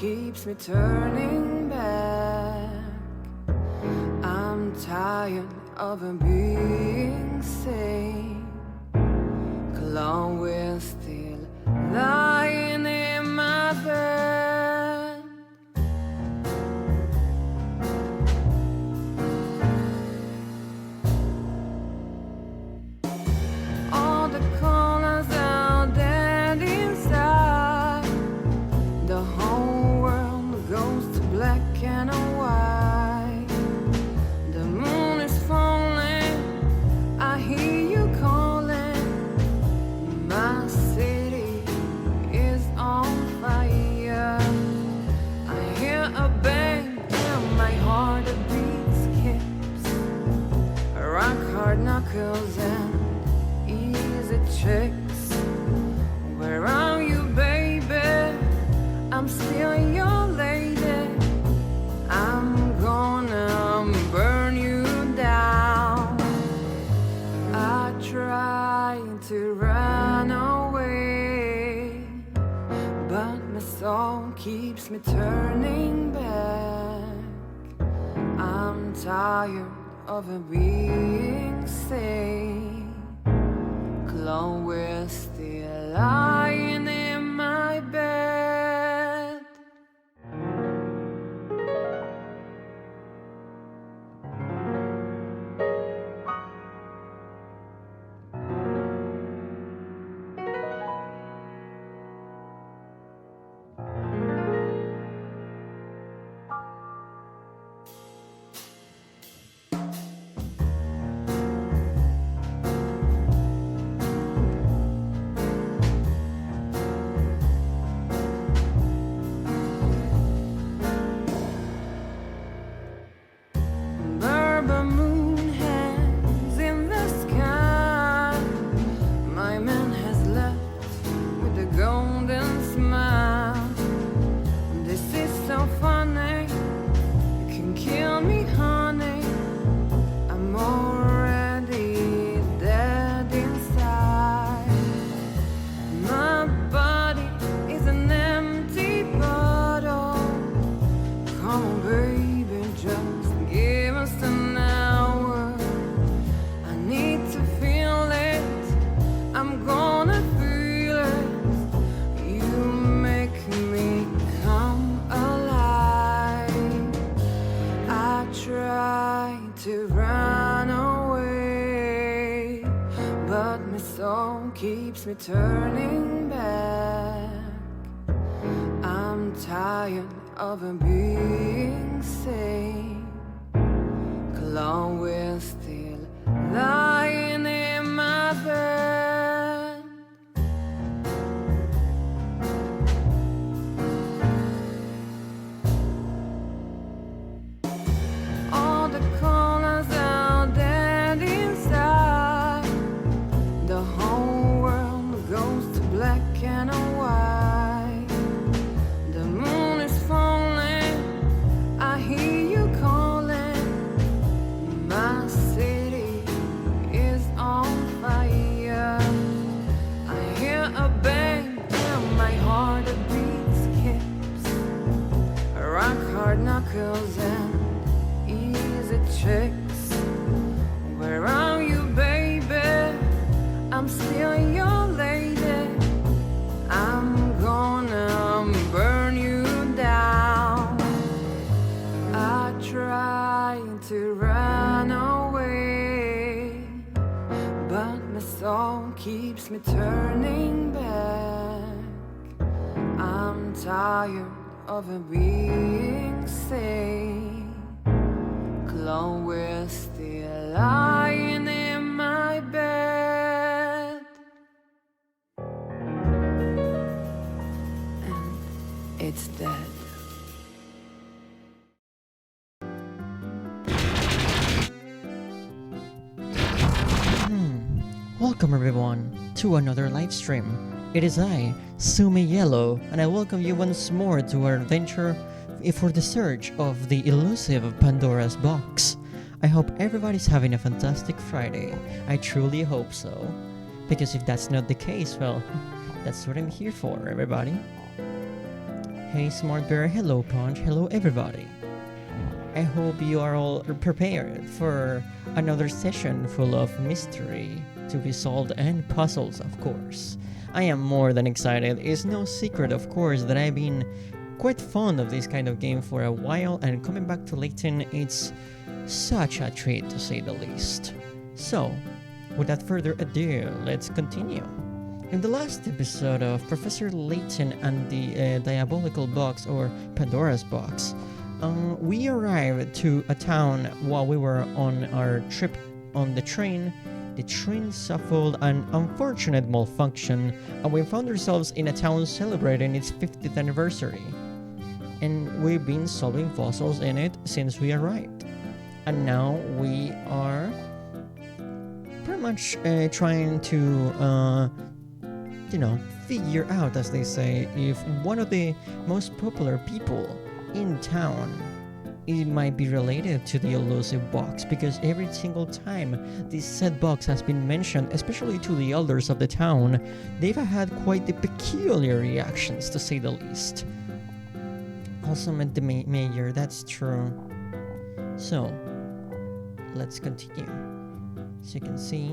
keeps me turning back. I'm tired of being sane. Clone will still lying in my bed. All the colors are dead inside. The whole world goes to black and white. The moon is falling, I hear you calling. My city is on fire. I hear a bang and my heart beats skips. Rock hard knuckles and easy checks. Where are you, baby? I'm still your lady. I'm gonna burn you down. I try to run away, but my soul keeps me turning back. I'm tired of being sane. Clone will still lying in my bed. Bourbon moon hangs in the sky. My man has left with a golden smile. This is so funny. You can kill me, honey. I'm already dead inside. My body is an empty bottle. Come on, baby, just give us an hour. I need to feel it. I'm gonna feel it. You make me come alive. I try to run away, but my soul keeps me turning back. I'm tired of being sane. Clone will still lying in my bed. All the colors are dead inside. The whole world goes to black and white. The moon is falling, I hear you calling. My city is on fire. I hear a bang and my heart beats skips. Rock hard knuckles and easy checks. Where are you, baby? I'm still your lady. I'm gonna burn you down. I try to run away, but my soul keeps me turning back. I'm tired of being sane. Clone will still lying in my bed. And it's dead. Welcome everyone to another live stream. It is I, Sumi Yellow, and I welcome you once more to our adventure for the search of the elusive Pandora's box. I hope everybody's having a fantastic Friday. I truly hope so. Because if that's not the case, well, that's what I'm here for, everybody. Hey Smart Bear, hello Punch, hello everybody. I hope you are all prepared for another session full of mystery to be solved and puzzles, of course. I am more than excited. It's no secret, of course, that I've been quite fond of this kind of game for a while, and coming back to Layton, it's such a treat to say the least. So, without further ado, let's continue. In the last episode of Professor Layton and the Diabolical Box, or Pandora's Box, we arrived to a town while we were on our trip on the train. The train suffered an unfortunate malfunction, and we found ourselves in a town celebrating its 50th anniversary. And we've been solving puzzles in it since we arrived. And now we are pretty much trying to, figure out, as they say, if one of the most popular people in town, it might be related to the elusive box, because every single time this said box has been mentioned, especially to the elders of the town, they've had quite the peculiar reactions, to say the least. Also met the mayor, that's true. So, let's continue. As you can see,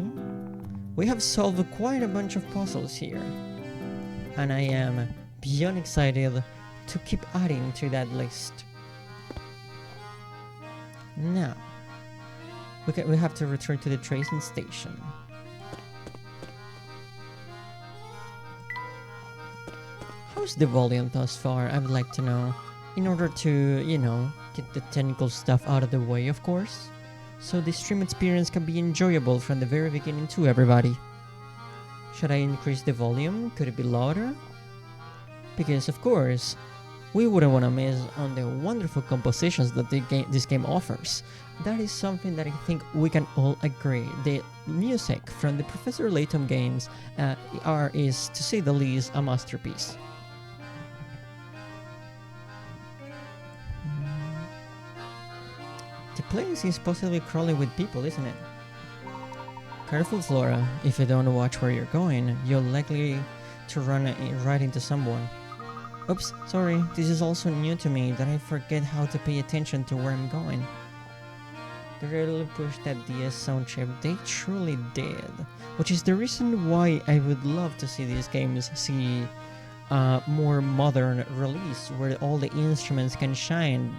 we have solved quite a bunch of puzzles here, and I am beyond excited to keep adding to that list. Now, we have to return to the tracing station. How's the volume thus far? I would like to know. In order to, get the technical stuff out of the way, of course. So the stream experience can be enjoyable from the very beginning to everybody. Should I increase the volume? Could it be louder? Because, of course, we wouldn't want to miss on the wonderful compositions that this game offers. That is something that I think we can all agree. The music from the Professor Layton games is, to say the least, a masterpiece. The place is possibly crawling with people, isn't it? Careful, Flora. If you don't watch where you're going, you're likely to run right into someone. Oops, sorry, this is also new to me, that I forget how to pay attention to where I'm going. They really pushed that DS sound chip, they truly did. Which is the reason why I would love to see these games see a more modern release, where all the instruments can shine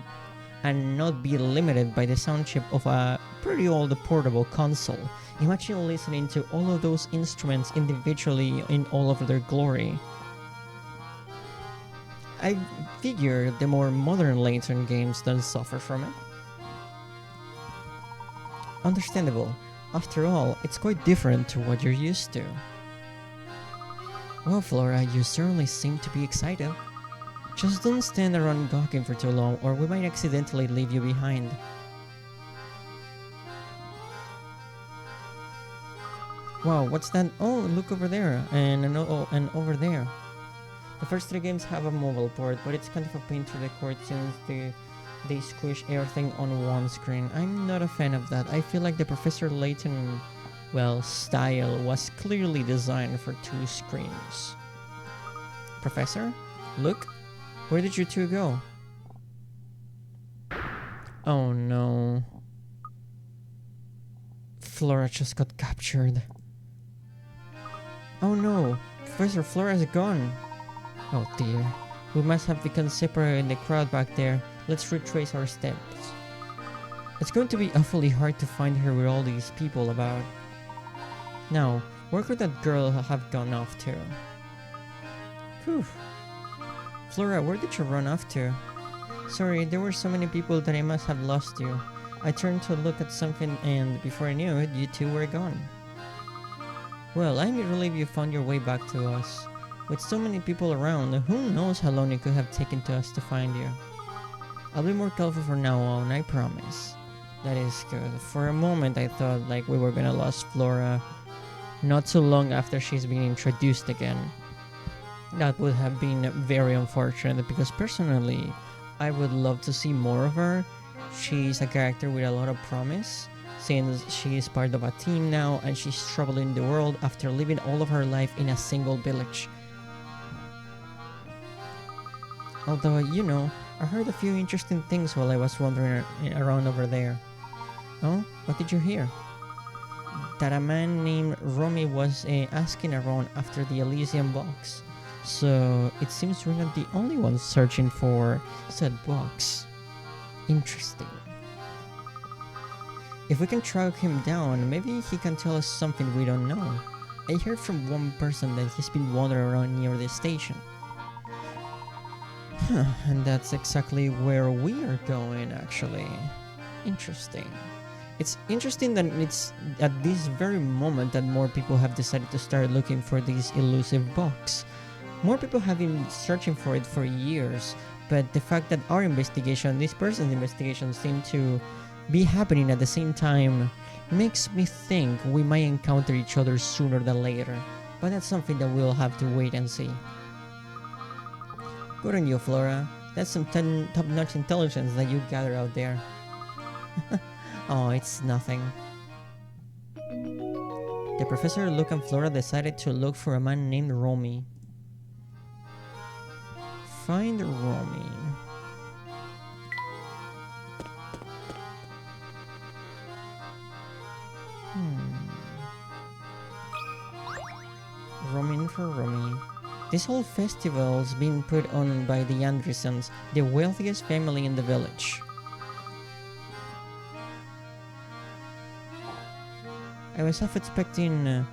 and not be limited by the sound chip of a pretty old portable console. Imagine listening to all of those instruments individually in all of their glory. I figure the more modern Layton games don't suffer from it. Understandable. After all, it's quite different to what you're used to. Well, Flora, you certainly seem to be excited. Just don't stand around gawking for too long, or we might accidentally leave you behind. Wow, what's that? Oh, look over there, and over there. The first three games have a mobile port, but it's kind of a pain to record since they squish everything on one screen. I'm not a fan of that. I feel like the Professor Layton, style was clearly designed for two screens. Professor? Look? Where did you two go? Oh no. Flora just got captured. Oh no, Professor Flora is gone. Oh dear. We must have become separated in the crowd back there. Let's retrace our steps. It's going to be awfully hard to find her with all these people about. Now, where could that girl have gone off to? Phew. Flora, where did you run off to? Sorry, there were so many people that I must have lost you. I turned to look at something and before I knew it, you two were gone. Well, I'm relieved you found your way back to us. With so many people around, who knows how long it could have taken to us to find you. I'll be more careful from now on, I promise. That is good. For a moment I thought like we were gonna lose Flora not too long after she's been introduced again. That would have been very unfortunate because personally, I would love to see more of her. She's a character with a lot of promise since she is part of a team now and she's traveling the world after living all of her life in a single village. Although, I heard a few interesting things while I was wandering around over there. Oh, what did you hear? That a man named Romy was asking around after the Elysium box. So it seems we're not the only ones searching for said box. Interesting. If we can track him down, maybe he can tell us something we don't know. I heard from one person that he's been wandering around near the station. And that's exactly where we are going, actually. Interesting. It's interesting that it's at this very moment that more people have decided to start looking for this elusive box. More people have been searching for it for years, but the fact that our investigation, this person's investigation, seem to be happening at the same time makes me think we might encounter each other sooner than later. But that's something that we'll have to wait and see. Good on you, Flora. That's some top-notch intelligence that you gather out there. Oh, it's nothing. The professor, Luke, and Flora decided to look for a man named Romy. Find Romy. Romy for Romy. This whole festival's been put on by the Andersons, the wealthiest family in the village. I was half expecting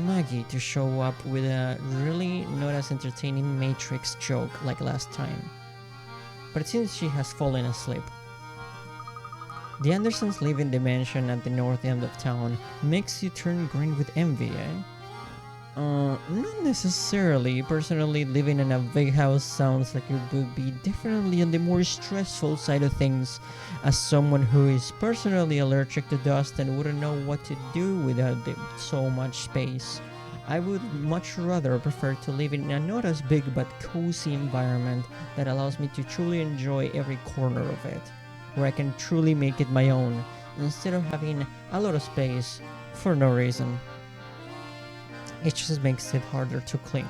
Maggie to show up with a really not as entertaining Matrix joke like last time. But it seems she has fallen asleep. The Andersons live in the mansion at the north end of town. Makes you turn green with envy, eh? Not necessarily. Personally, living in a big house sounds like it would be definitely on the more stressful side of things. As someone who is personally allergic to dust and wouldn't know what to do without so much space, I would much rather prefer to live in a not as big but cozy environment that allows me to truly enjoy every corner of it, where I can truly make it my own, instead of having a lot of space for no reason. It just makes it harder to clean.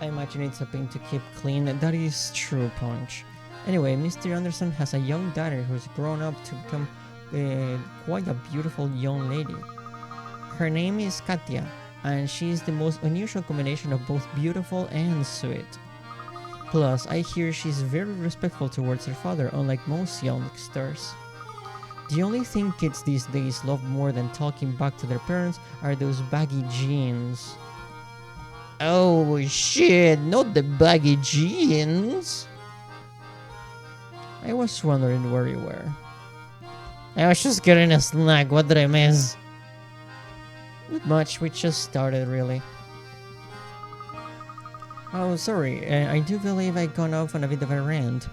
I imagine it's a pain to keep clean. That is true, Punch. Anyway, Mr. Anderson has a young daughter who's grown up to become quite a beautiful young lady. Her name is Katya, and she is the most unusual combination of both beautiful and sweet. Plus, I hear she's very respectful towards her father, unlike most youngsters. The only thing kids these days love more than talking back to their parents are those baggy jeans. Oh shit, not the baggy jeans! I was wondering where you were. I was just getting a snack, what did I miss? Not much, we just started really. Oh, sorry, I do believe I gone off on a bit of a rant.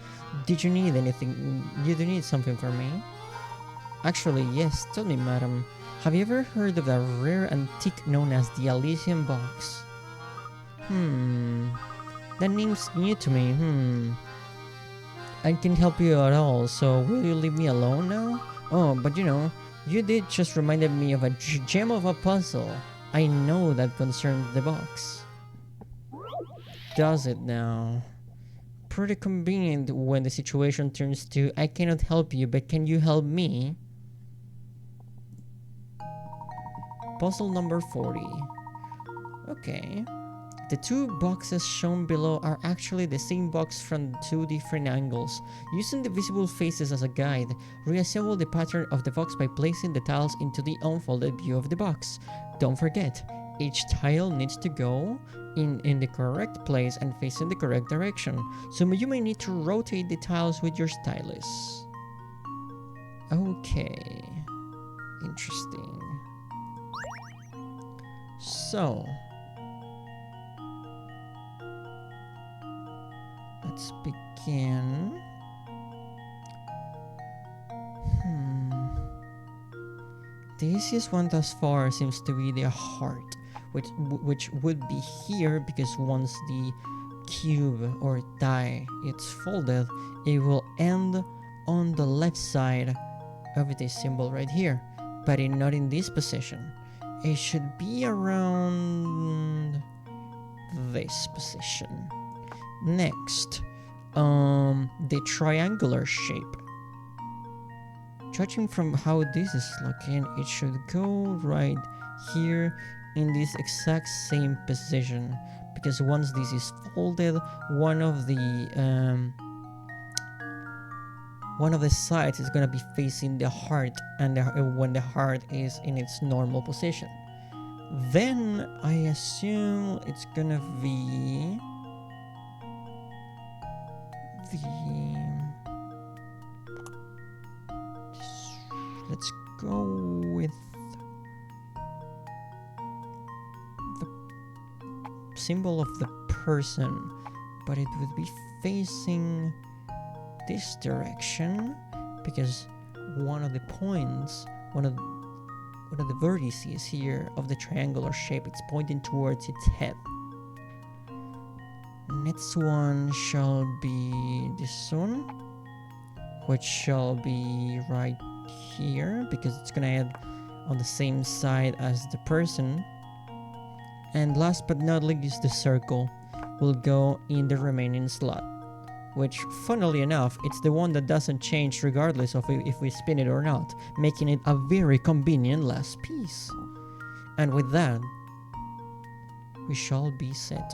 Did you need anything? You do need something from me? Actually, yes, tell me, madam. Have you ever heard of a rare antique known as the Elysium box? That name's new to me, I can't help you at all, so will you leave me alone now? Oh, but you did just reminded me of a gem of a puzzle. I know that concerns the box. Does it now? Pretty convenient when the situation turns to I cannot help you, but can you help me? Puzzle number 40. Okay. The two boxes shown below are actually the same box from two different angles. Using the visible faces as a guide, reassemble the pattern of the box by placing the tiles into the unfolded view of the box. Don't forget, each tile needs to go in the correct place and face in the correct direction, so you may need to rotate the tiles with your stylus. Okay. Interesting. So, let's begin. The easiest one thus far seems to be the heart, which would be here because once the cube or die it's folded, it will end on the left side of this symbol right here, but not in this position. It should be around this position. Next, the triangular shape. Judging from how this is looking, it should go right here in this exact same position, because once this is folded, one of the sides is gonna be facing the heart, and when the heart is in its normal position, then I assume it's gonna be let's go with the symbol of the person, but it would be facing this direction, because one of the points, one of the vertices here of the triangular shape, it's pointing towards its head. Next one shall be this one, which shall be right here, because it's gonna add on the same side as the person. And last but not least, the circle will go in the remaining slot, which, funnily enough, it's the one that doesn't change regardless of if we spin it or not, making it a very convenient last piece. And with that, we shall be set.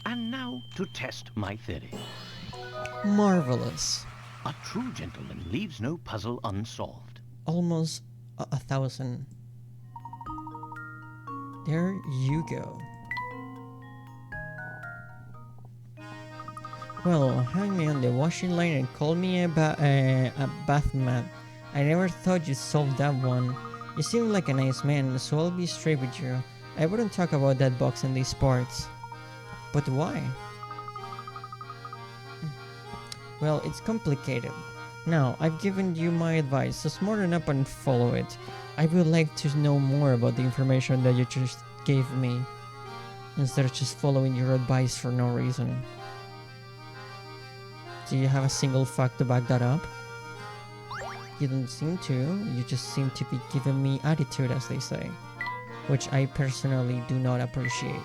And now to test my theory. Marvelous. A true gentleman leaves no puzzle unsolved. Almost 1,000. There you go. Well, hang me on the washing line and call me a bathman. I never thought you'd solve that one. You seem like a nice man, so I'll be straight with you. I wouldn't talk about that box in these parts. But why? Well, it's complicated. Now, I've given you my advice, so smarten up and follow it. I would like to know more about the information that you just gave me, instead of just following your advice for no reason. Do you have a single fact to back that up? You don't seem to. You just seem to be giving me attitude, as they say, which I personally do not appreciate.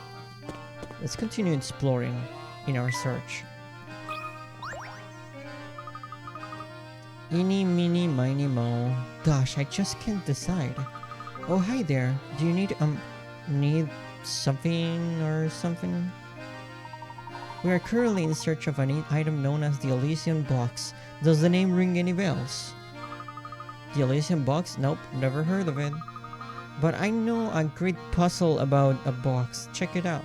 Let's continue exploring in our search. Eeny, meeny, miny, moe. Gosh, I just can't decide. Oh, hi there. Do you need something or something? We are currently in search of an item known as the Elysian Box. Does the name ring any bells? The Elysian Box? Nope, never heard of it. But I know a great puzzle about a box. Check it out.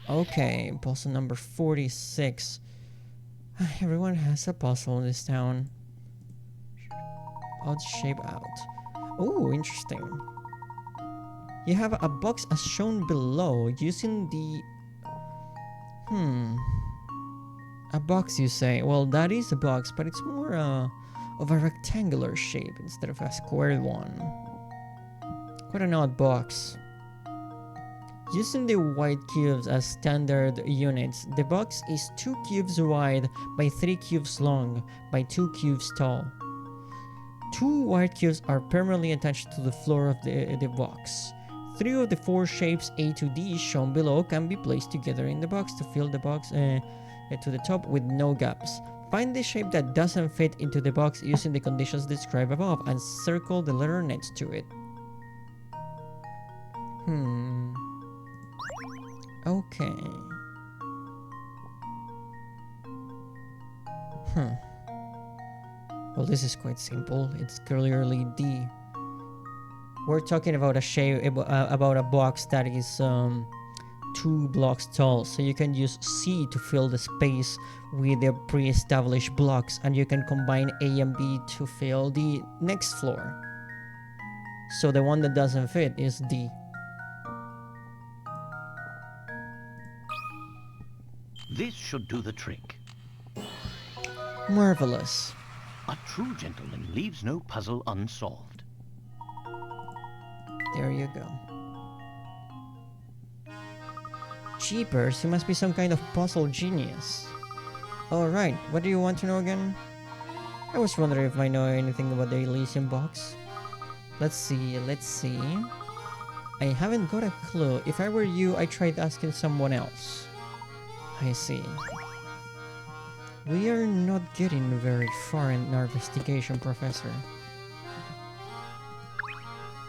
Okay, puzzle number 46. Everyone has a puzzle in this town. Odd shape out. Oh, interesting. You have a box as shown below using the... A box, you say? Well, that is a box, but it's more of a rectangular shape instead of a square one. Quite an odd box. Using the white cubes as standard units, the box is 2 cubes wide by 3 cubes long by 2 cubes tall. 2 white cubes are permanently attached to the floor of the box. 3 of the 4 shapes A to D shown below can be placed together in the box to fill the box to the top with no gaps. Find the shape that doesn't fit into the box using the conditions described above and circle the letter next to it. Okay. Well, this is quite simple. It's clearly D. We're talking about a shape, about a box that is 2 blocks tall, so you can use C to fill the space with the pre-established blocks, and you can combine A and B to fill the next floor. So the one that doesn't fit is D. This should do the trick. Marvelous. A true gentleman leaves no puzzle unsolved. There you go. Jeepers, you must be some kind of puzzle genius. Alright, what do you want to know again? I was wondering if I know anything about the Elysian Box. Let's see. I haven't got a clue. If I were you, I tried asking someone else. I see. We are not getting very far in our investigation, Professor.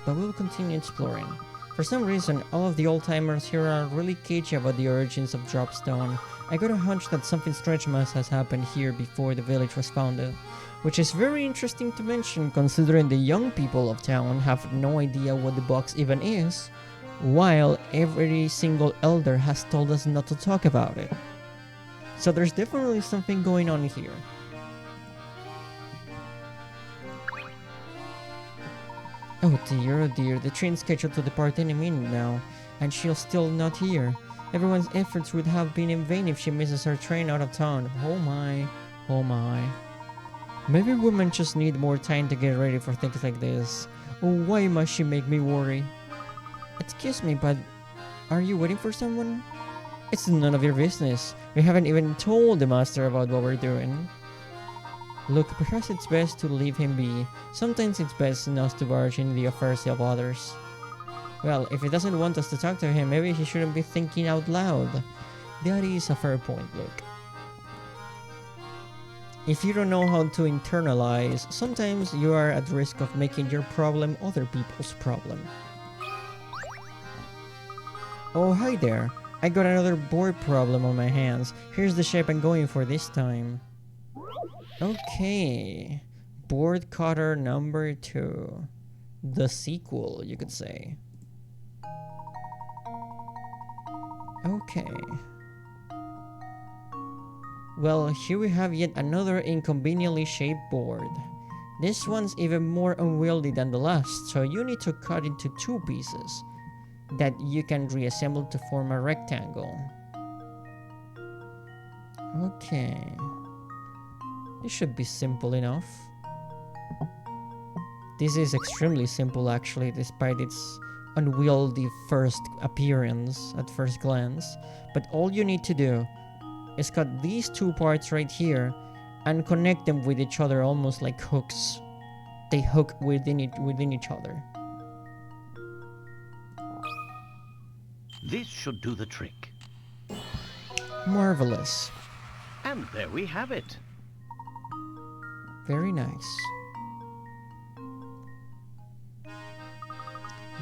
But we'll continue exploring. For some reason, all of the old-timers here are really cagey about the origins of Dropstone. I got a hunch that something strange must have happened here before the village was founded, which is very interesting to mention considering the young people of town have no idea what the box even is, while every single elder has told us not to talk about it. So there's definitely something going on here. Oh dear, the train's scheduled to depart any minute now, and she's still not here. Everyone's efforts would have been in vain if she misses her train out of town. Oh my, oh my. Maybe women just need more time to get ready for things like this. Oh, why must she make me worry? Excuse me, but are you waiting for someone? It's none of your business. We haven't even told the master about what we're doing. Look, perhaps it's best to leave him be. Sometimes it's best not to barge in the affairs of others. Well, if he doesn't want us to talk to him, maybe he shouldn't be thinking out loud. That is a fair point, look. If you don't know how to internalize, sometimes you are at risk of making your problem other people's problem. Oh, hi there. I got another board problem on my hands. Here's the shape I'm going for this time. Okay. Board cutter number 2. The sequel, you could say. Okay. Well, here we have yet another inconveniently shaped board. This one's even more unwieldy than the last, so you need to cut into 2 pieces that you can reassemble to form a rectangle. Okay. This should be simple enough. This is extremely simple actually, despite its unwieldy first appearance at first glance. But all you need to do is cut these 2 parts right here and connect them with each other almost like hooks. They hook within each other. This should do the trick. Marvelous. And there we have it. Very nice.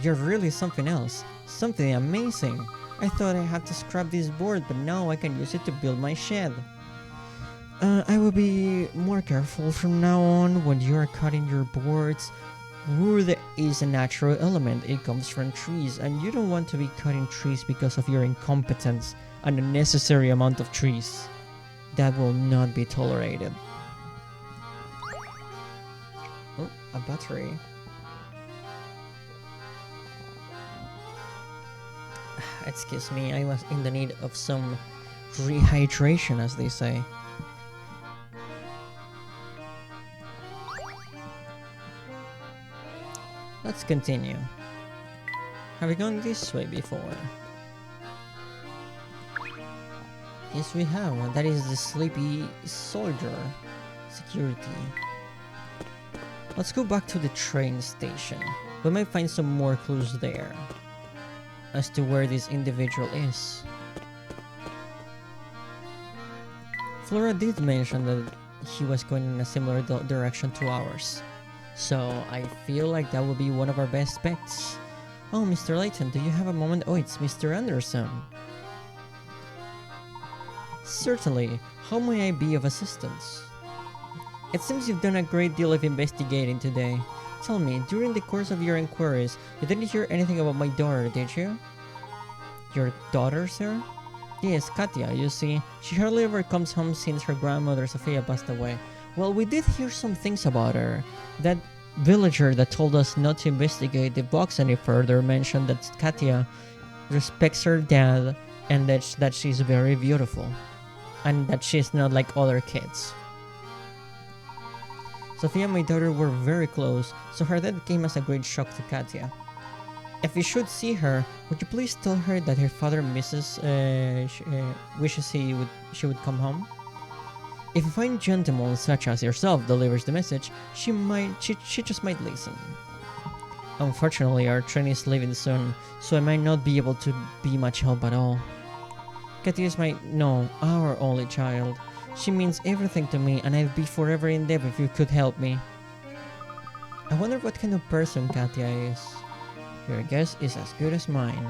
You're really something else. Something amazing. I thought I had to scrap this board, but now I can use it to build my shed. I will be more careful from now on when you are cutting your boards. Wood is a natural element. It comes from trees, and you don't want to be cutting trees because of your incompetence and unnecessary amount of trees. That will not be tolerated. Oh, a battery. Excuse me, I was in the need of some rehydration, as they say. Let's continue. Have we gone this way before? Yes, we have. That is the sleepy soldier. Security. Let's go back to the train station. We might find some more clues there as to where this individual is. Flora did mention that he was going in a similar direction to ours, so I feel like that will be one of our best bets. Oh, Mr. Layton, do you have a moment? Oh, it's Mr. Anderson. Certainly. How may I be of assistance? It seems you've done a great deal of investigating today. Tell me, during the course of your inquiries, you didn't hear anything about my daughter, did you? Your daughter, sir? Yes, Katya, you see. She hardly ever comes home since her grandmother Sophia passed away. Well, we did hear some things about her. That villager that told us not to investigate the box any further mentioned that Katya respects her dad and that she's very beautiful. And that she's not like other kids. Sophia and my daughter were very close, so her death came as a great shock to Katya. If you should see her, would you please tell her that her father wishes she would come home? If a fine gentleman such as yourself delivers the message, she just might listen. Unfortunately, our train is leaving soon, so I might not be able to be much help at all. Katia is our only child. She means everything to me, and I'd be forever in debt if you could help me. I wonder what kind of person Katia is. Your guess is as good as mine.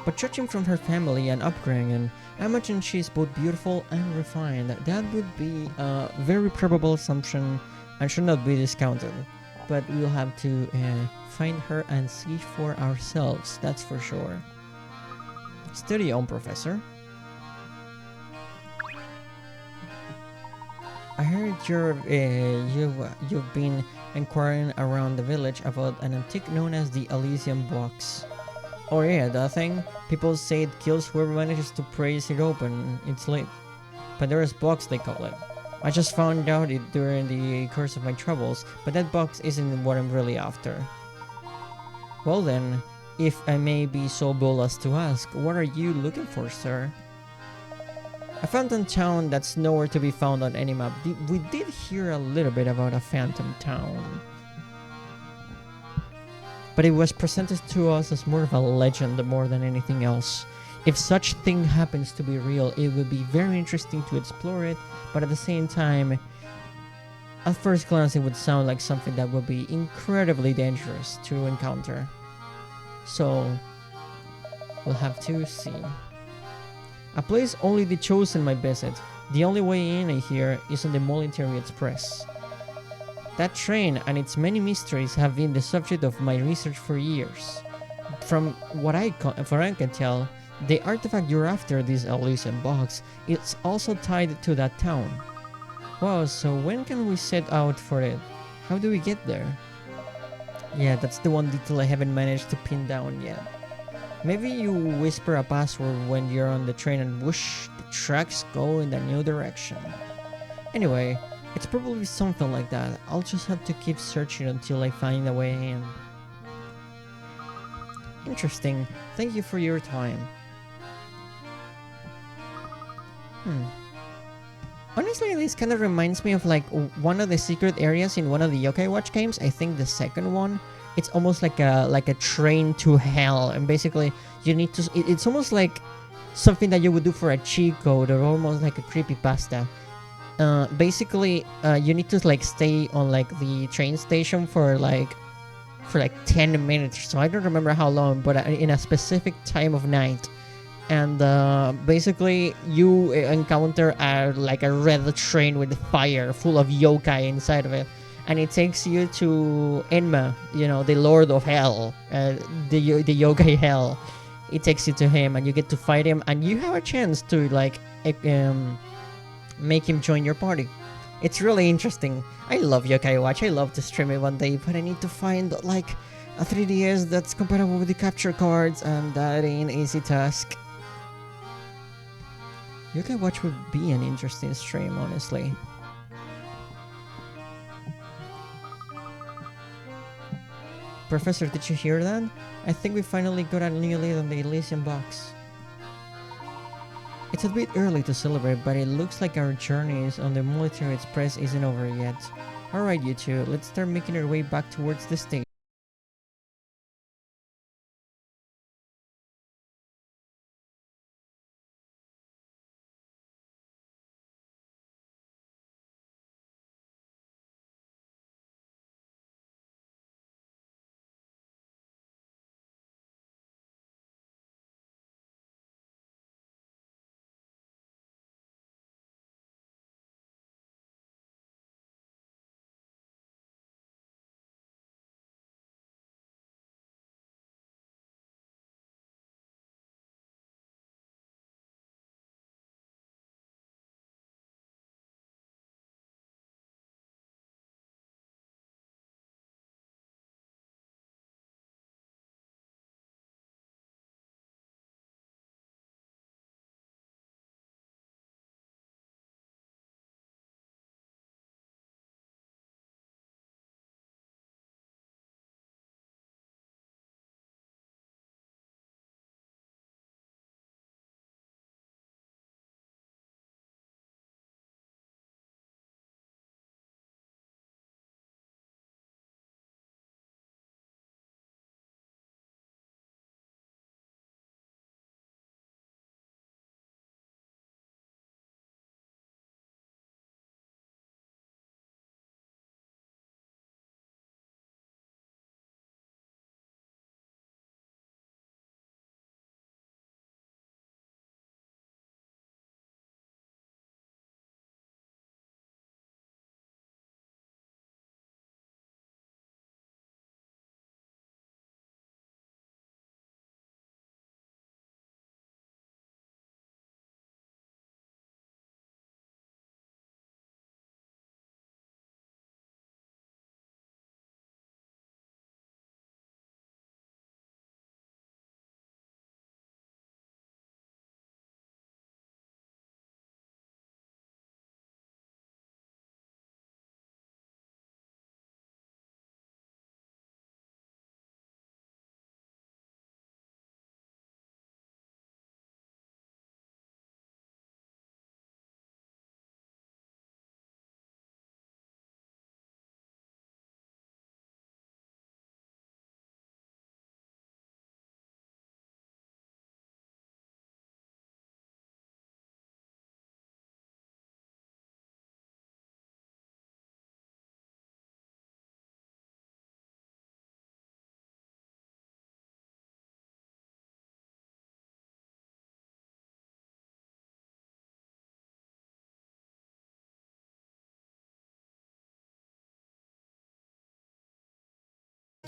But judging from her family and upbringing, I imagine she's both beautiful and refined. That would be a very probable assumption and should not be discounted. But we'll have to find her and see for ourselves, that's for sure. Steady on, Professor. I heard you've been inquiring around the village about an antique known as the Elysium box. Oh yeah, that thing? People say it kills whoever manages to praise it open. It's late. Pandora's box, they call it. I just found out it during the course of my troubles, but that box isn't what I'm really after. Well then, if I may be so bold as to ask, what are you looking for, sir? A phantom town that's nowhere to be found on any map. We did hear a little bit about a phantom town, but it was presented to us as more of a legend more than anything else. If such thing happens to be real, it would be very interesting to explore it, but at the same time, at first glance it would sound like something that would be incredibly dangerous to encounter. So, we'll have to see. A place only the chosen might visit. The only way in here is on the Military Express. That train and its many mysteries have been the subject of my research for years. From what I can tell, the artifact you're after, this Elysium box, is also tied to that town. Wow, so when can we set out for it? How do we get there? Yeah, that's the one detail I haven't managed to pin down yet. Maybe you whisper a password when you're on the train and whoosh, the tracks go in the new direction. Anyway, it's probably something like that. I'll just have to keep searching until I find a way in. Interesting. Thank you for your time. Honestly, this kind of reminds me of like one of the secret areas in one of the Yokai Watch games. I think the second one. It's almost like a train to hell, and basically you need to. It's almost like something that you would do for a cheat code, or almost like a creepypasta. Basically, you need to like stay on like the train station for like 10 minutes. So I don't remember how long, but in a specific time of night. And basically you encounter like a red train with fire full of yokai inside of it, and it takes you to Enma, the Lord of Hell, the yokai hell. It takes you to him, and you get to fight him, and you have a chance to like make him join your party. It's really interesting. I love Yokai Watch. I love to stream it one day, but I need to find like a 3DS that's compatible with the capture cards, and that ain't easy task. Yokai Watch would be an interesting stream, honestly. Professor, did you hear that? I think we finally got a new lead on the Elysium box. It's a bit early to celebrate, but it looks like our journeys on the Military Express isn't over yet. Alright you two, let's start making our way back towards the station.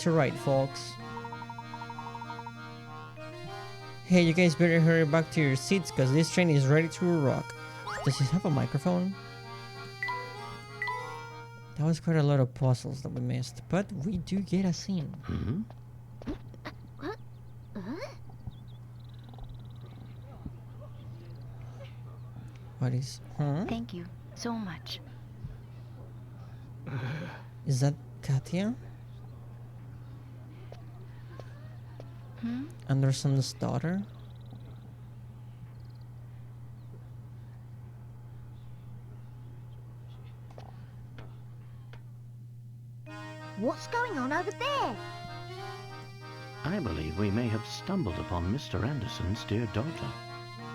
to right, folks. Hey, you guys better hurry back to your seats because this train is ready to rock. Does it have a microphone? That was quite a lot of puzzles that we missed, but we do get a scene. Hmm? What is... Huh? Thank you so much. Is that Katya? Anderson's daughter? What's going on over there? I believe we may have stumbled upon Mr. Anderson's dear daughter.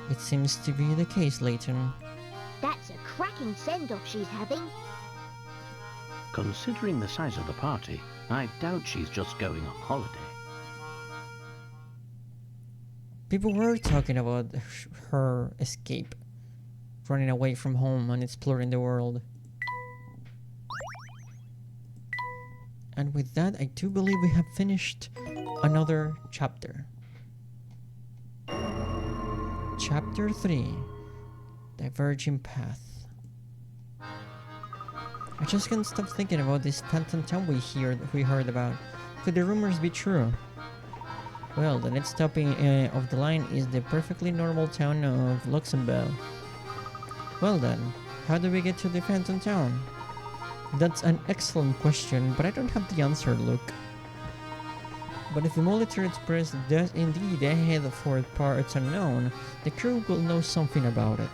It seems to be the case, Layton. That's a cracking send-off she's having. Considering the size of the party, I doubt she's just going on holiday. People were talking about her escape, running away from home and exploring the world. And with that, I do believe we have finished another chapter. Chapter 3, Diverging Path. I just can't stop thinking about this phantom town we heard about. Could the rumors be true? Well, the next stop of the line is the perfectly normal town of Luxembourg. Well then, how do we get to the phantom town? That's an excellent question, but I don't have the answer, Luke. But if the Military Express does indeed head for parts unknown, the crew will know something about it.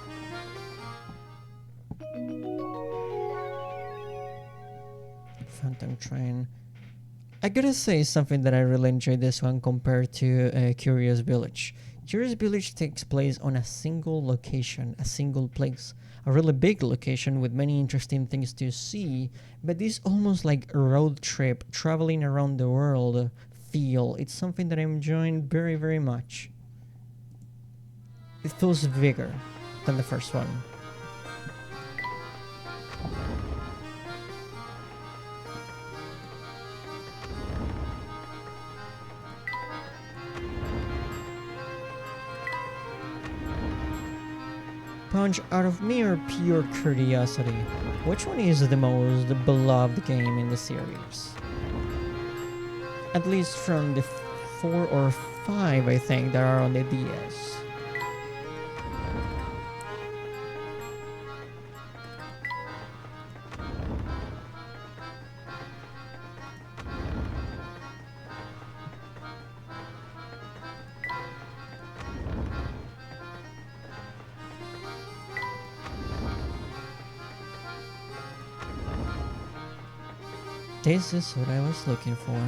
Phantom train. I gotta say something that I really enjoyed this one compared to Curious Village. Curious Village takes place on a single location, a single place. A really big location with many interesting things to see, but this almost like a road trip, traveling around the world feel. It's something that I'm enjoying very, very much. It feels bigger than the first one. Punch out of mere pure curiosity. Which one is the most beloved game in the series? At least from the 4 or 5 I think that are on the DS. This is what I was looking for.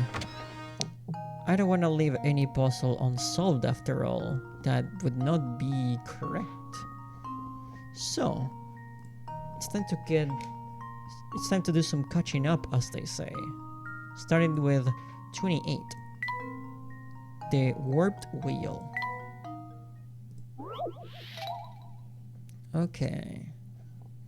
I don't want to leave any puzzle unsolved after all. That would not be correct. So, it's time to do some catching up, as they say. Starting with 28. The Warped Wheel. Okay.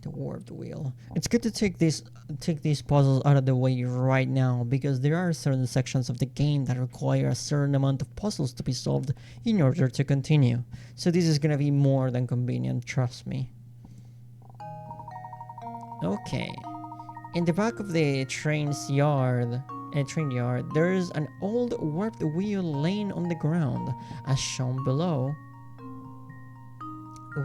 The Warped Wheel. It's good to take these puzzles out of the way right now, because there are certain sections of the game that require a certain amount of puzzles to be solved in order to continue. So this is gonna be more than convenient, trust me. Okay. In the back of the train yard, there is an old warped wheel laying on the ground, as shown below.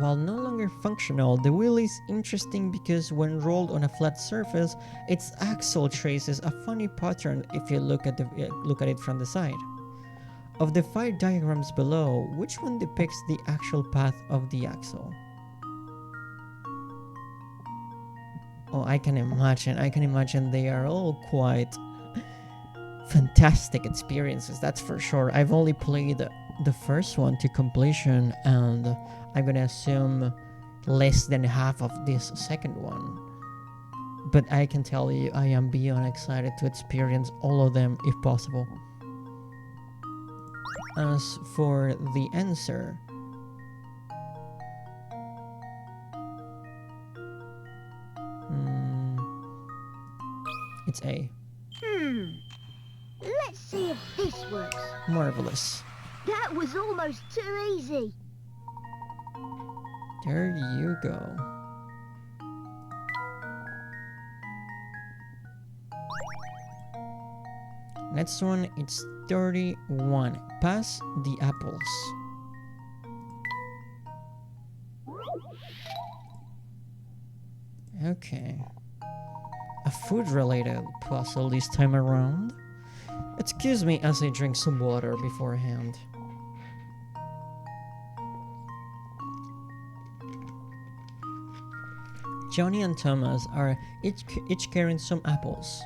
While no longer functional, the wheel is interesting because when rolled on a flat surface, its axle traces a funny pattern if you look at it from the side. Of the 5 diagrams below, which one depicts the actual path of the axle? Oh, I can imagine they are all quite fantastic experiences, that's for sure. I've only played the first one to completion, and I'm gonna assume less than half of this second one. But I can tell you, I am beyond excited to experience all of them if possible. As for the answer, it's A. Let's see if this works. Marvelous. That was almost too easy. There you go. Next one, it's 31. Pass the apples. Okay. A food-related puzzle this time around. Excuse me as I drink some water beforehand. Johnny and Thomas are each carrying some apples.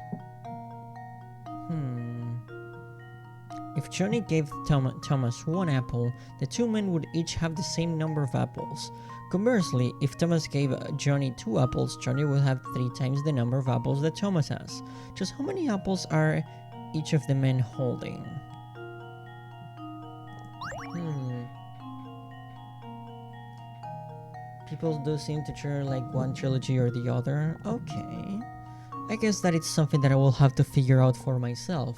If Johnny gave Thomas one apple, the two men would each have the same number of apples. Conversely, if Thomas gave Johnny 2 apples, Johnny would have 3 times the number of apples that Thomas has. Just how many apples are each of the men holding? People do seem to choose like one trilogy or the other. Okay. I guess that it's something that I will have to figure out for myself.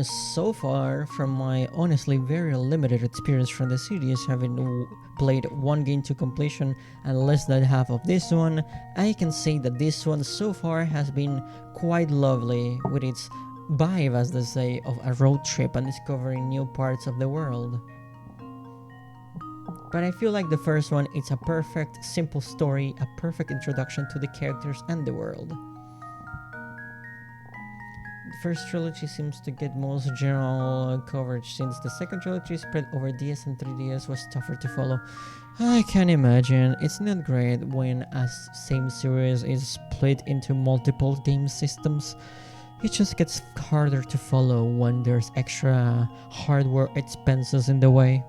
So far, from my honestly very limited experience from the series, having played one game to completion and less than half of this one, I can say that this one so far has been quite lovely, with its vibe, as they say, of a road trip and discovering new parts of the world. But I feel like the first one, it's a perfect, simple story, a perfect introduction to the characters and the world. The first trilogy seems to get most general coverage, since the second trilogy spread over DS and 3DS was tougher to follow. I can imagine. It's not great when a same series is split into multiple game systems. It just gets harder to follow when there's extra hardware expenses in the way.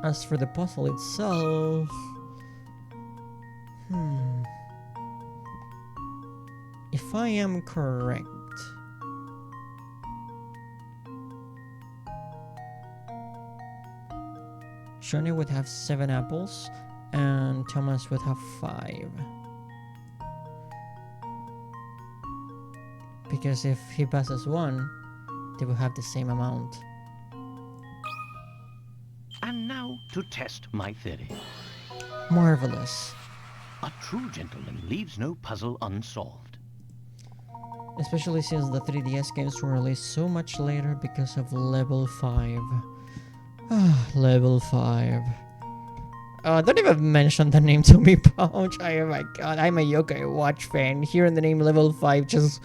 As for the puzzle itself... If I am correct, Johnny would have 7 apples and Thomas would have 5. Because if he passes 1, they will have the same amount. And now to test my theory. Marvelous. A true gentleman leaves no puzzle unsolved. Especially since the 3DS games were released so much later because of Level 5. Level 5. Don't even mention the name to me, Pouch. Oh my god, I'm a Yokai Watch fan. Hearing the name Level 5 just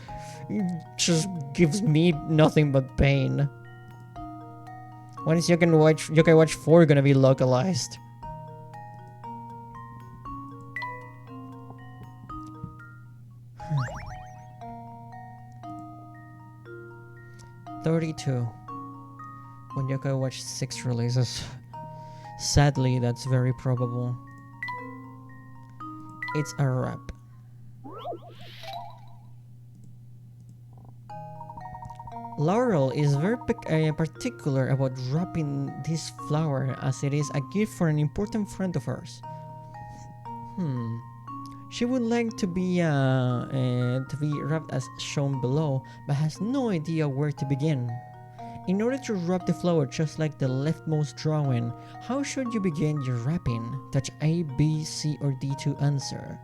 gives me nothing but pain. When is Yokai Watch 4 gonna be localized? $32 when Yokai Watch 6 releases. Sadly, that's very probable. It's a wrap. Laurel is very particular about wrapping this flower, as it is a gift for an important friend of hers. She would like to be wrapped as shown below, but has no idea where to begin. In order to wrap the flower just like the leftmost drawing, how should you begin your wrapping? Touch A, B, C, or D to answer.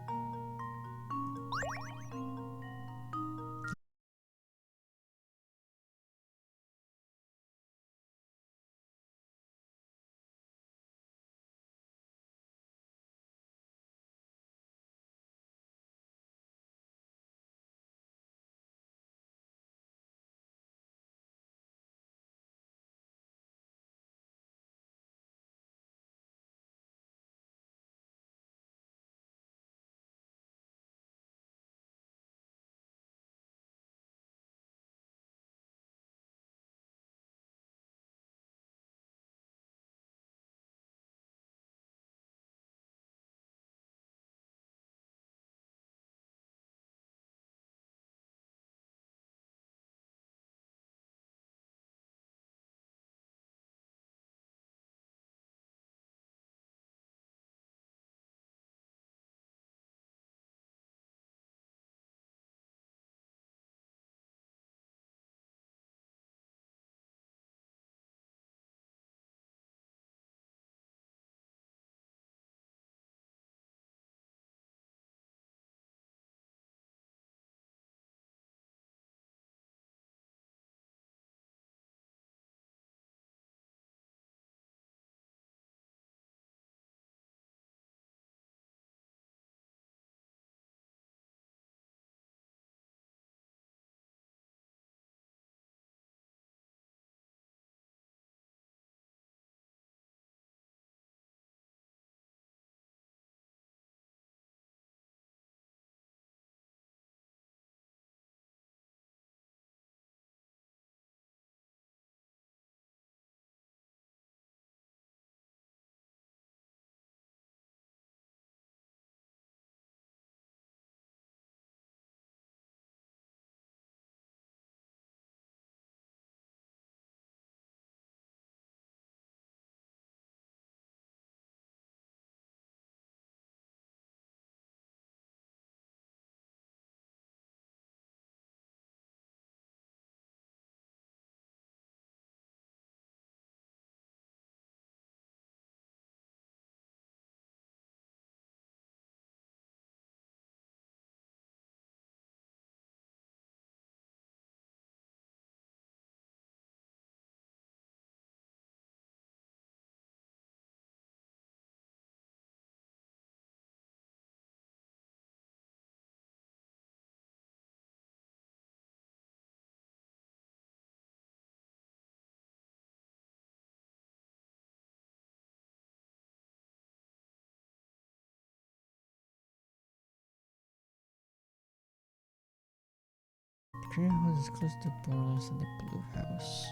green house is close to the borders and the blue house.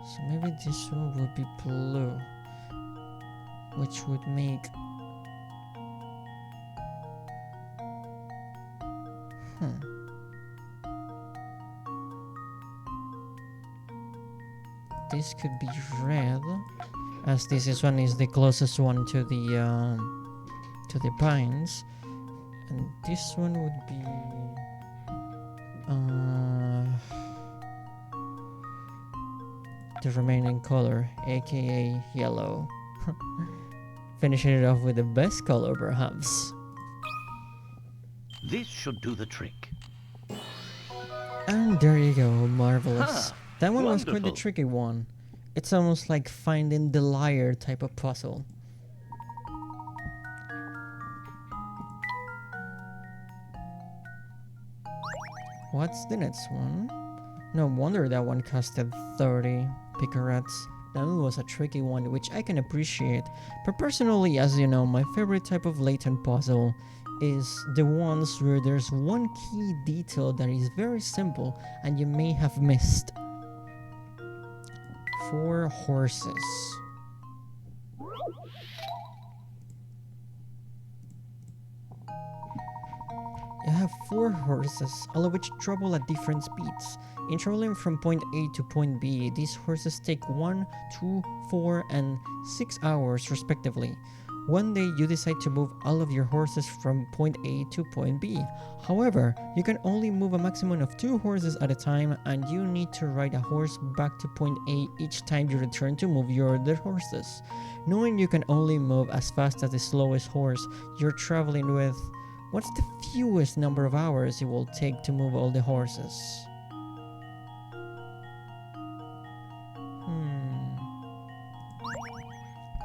So maybe this one would be blue, which would make... This could be red, as this one is the closest one to the pines, and this one would be the remaining color, aka yellow. Finishing it off with the best color, perhaps. This should do the trick. And there you go, marvelous. Huh, That one was quite the wonderful. tricky one. It's almost like finding the liar type of puzzle. What's the next one? No wonder that one costed 30 picarats. That one was a tricky one, which I can appreciate. But personally, as you know, my favorite type of LAYTON puzzle is the ones where there's one key detail that is very simple and you may have missed. 4 horses. You have 4 horses, all of which travel at different speeds. In traveling from point A to point B, these horses take 1, 2, 4, and 6 hours respectively. One day you decide to move all of your horses from point A to point B. However, you can only move a maximum of 2 horses at a time, and you need to ride a horse back to point A each time you return to move your other horses. Knowing you can only move as fast as the slowest horse you're traveling with, what's the fewest number of hours it will take to move all the horses?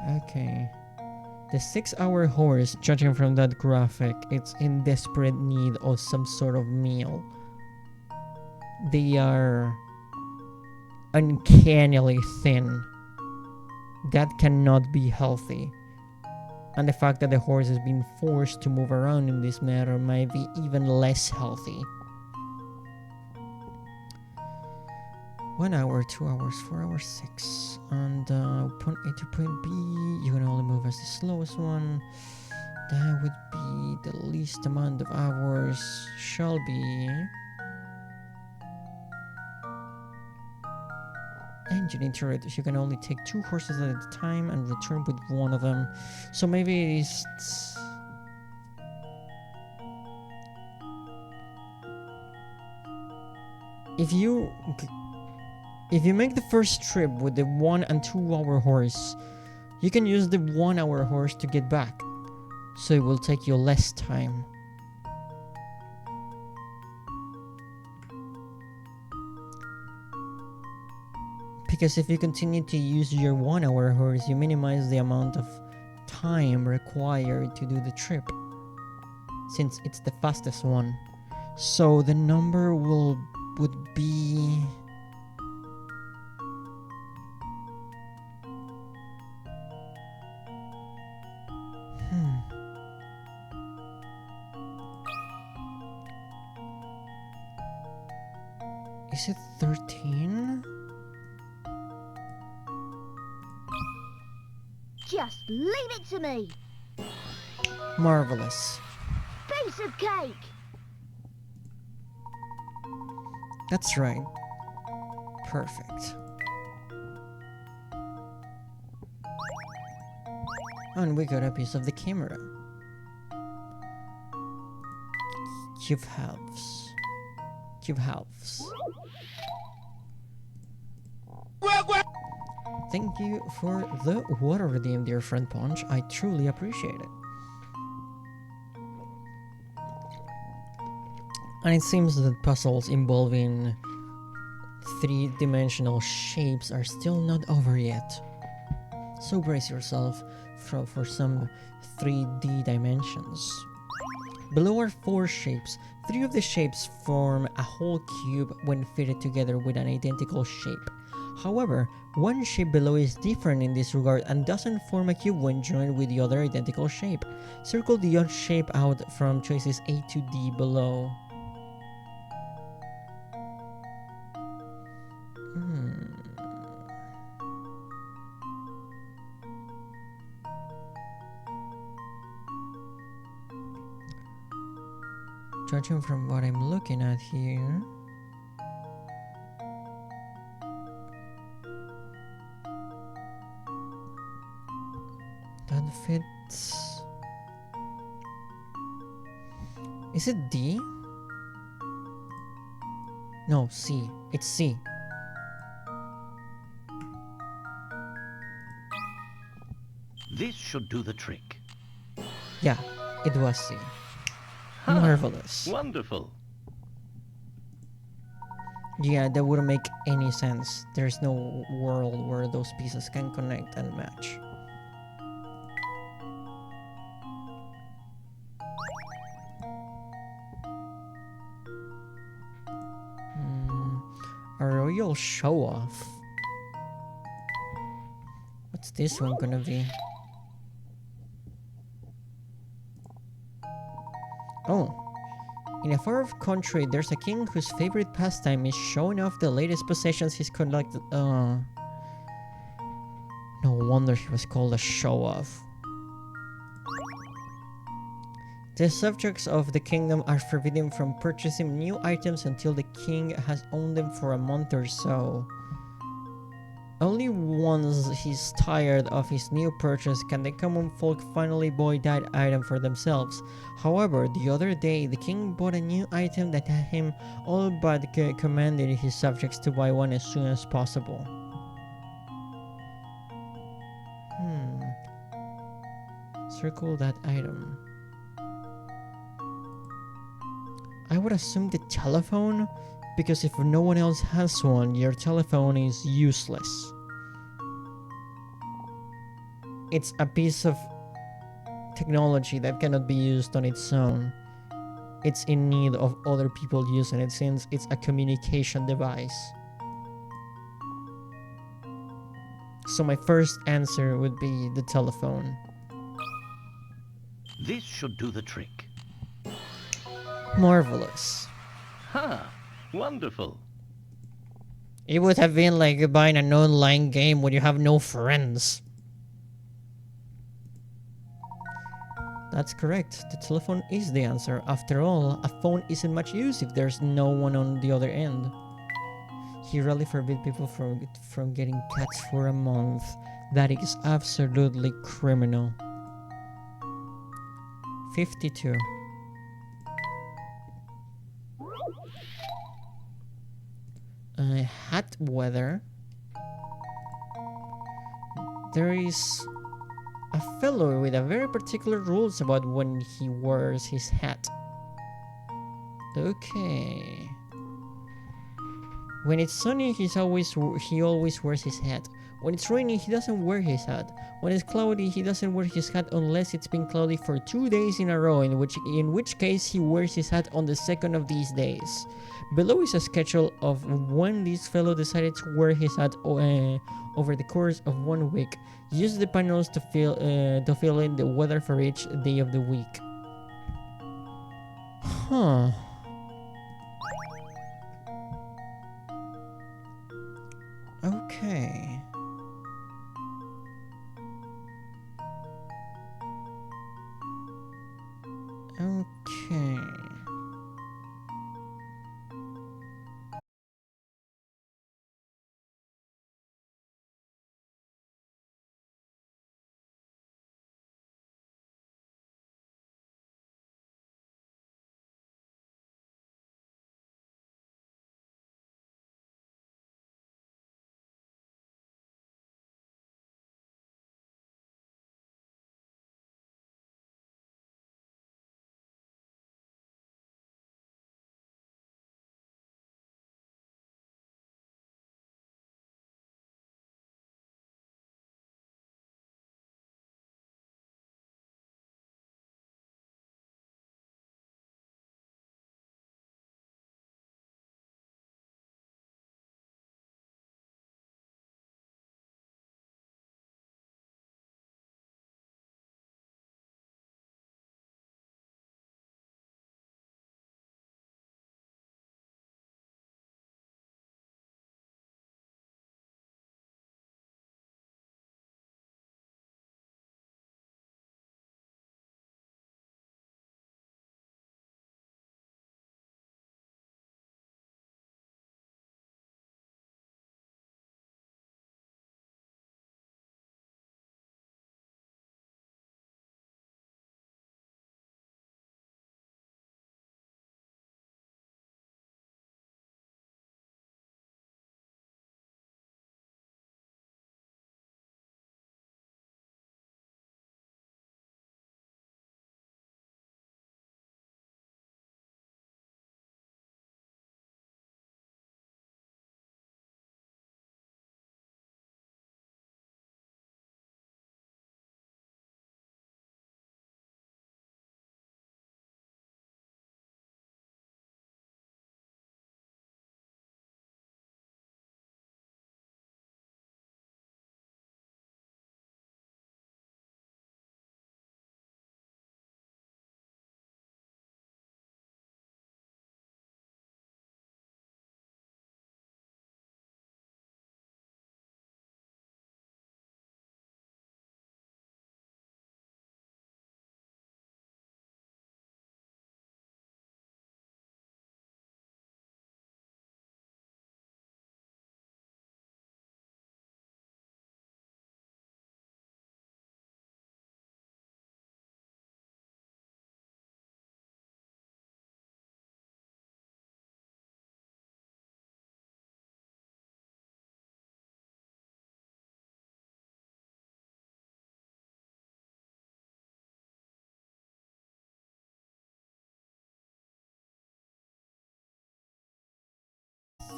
Okay. The 6-hour horse, judging from that graphic, it's in desperate need of some sort of meal. They are uncannily thin. That cannot be healthy. And the fact that the horse is being forced to move around in this manner might be even less healthy. 1 hour, 2 hours, 4 hours, 6. And point A to point B, you can only move as the slowest one. That would be the least amount of hours, shall be. And you need to you can only take 2 horses at a time and return with one of them. So maybe it's... If you make the first trip with the 1 and 2 hour horse, you can use the 1 hour horse to get back, so it will take you less time. Because if you continue to use your 1 hour horse, you minimize the amount of time required to do the trip, since it's the fastest one. So the number would be... Is it 13? Just leave it to me. Marvelous. Piece of cake. That's right. Perfect. And we got a piece of the camera. Cube halves. Cube halves. Thank you for the water redeem, dear friend Punch. I truly appreciate it. And it seems that puzzles involving 3-dimensional shapes are still not over yet. So brace yourself for some 3D dimensions. Below are 4 shapes. 3 of the shapes form a whole cube when fitted together with an identical shape. However, one shape below is different in this regard and doesn't form a cube when joined with the other identical shape. Circle the odd shape out from choices A to D below. Judging from what I'm looking at here. That fits. Is it D? No, C. It's C. This should do the trick. Yeah, it was C. Ha! Marvelous. Wonderful. Yeah, that wouldn't make any sense. There's no world where those pieces can connect and match. A royal show-off. What's this one gonna be? Oh. In a far off country, there's a king whose favorite pastime is showing off the latest possessions he's collected. No wonder he was called a show-off. The subjects of the kingdom are forbidden from purchasing new items until the king has owned them for a month or so. Only once he's tired of his new purchase can the common folk finally buy that item for themselves. However, the other day, the king bought a new item that had him all but commanded his subjects to buy one as soon as possible. Circle that item. I would assume the telephone, because if no one else has one, your telephone is useless. It's a piece of technology that cannot be used on its own. It's in need of other people using it since it's a communication device. So my first answer would be the telephone. This should do the trick. Marvelous. Ha! Wonderful. It would have been like buying an online game where you have no friends. That's correct. The telephone is the answer. After all, a phone isn't much use if there's no one on the other end. He really forbid people from getting cats for a month. That is absolutely criminal. 52. Hat weather. There is a fellow with a very particular rules about when he wears his hat. Okay. When it's sunny, he always wears his hat. When it's rainy, he doesn't wear his hat. When it's cloudy, he doesn't wear his hat unless it's been cloudy for 2 days in a row, in which case he wears his hat on the second of these days. Below is a schedule of when this fellow decided to wear his hat over the course of 1 week. Use the panels to fill in the weather for each day of the week. Huh. Okay. Okay.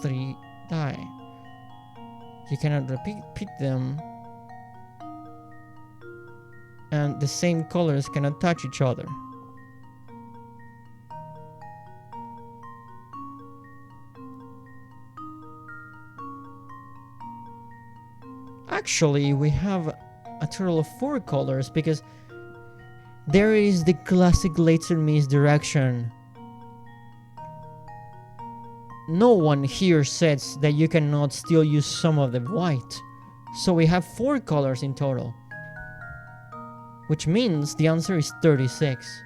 3 die. You cannot repeat them, and the same colors cannot touch each other. Actually, we have a total of 4 colors because there is the classic LAYTON misdirection. No one here says that you cannot still use some of the white. So we have 4 colors in total. Which means the answer is 36.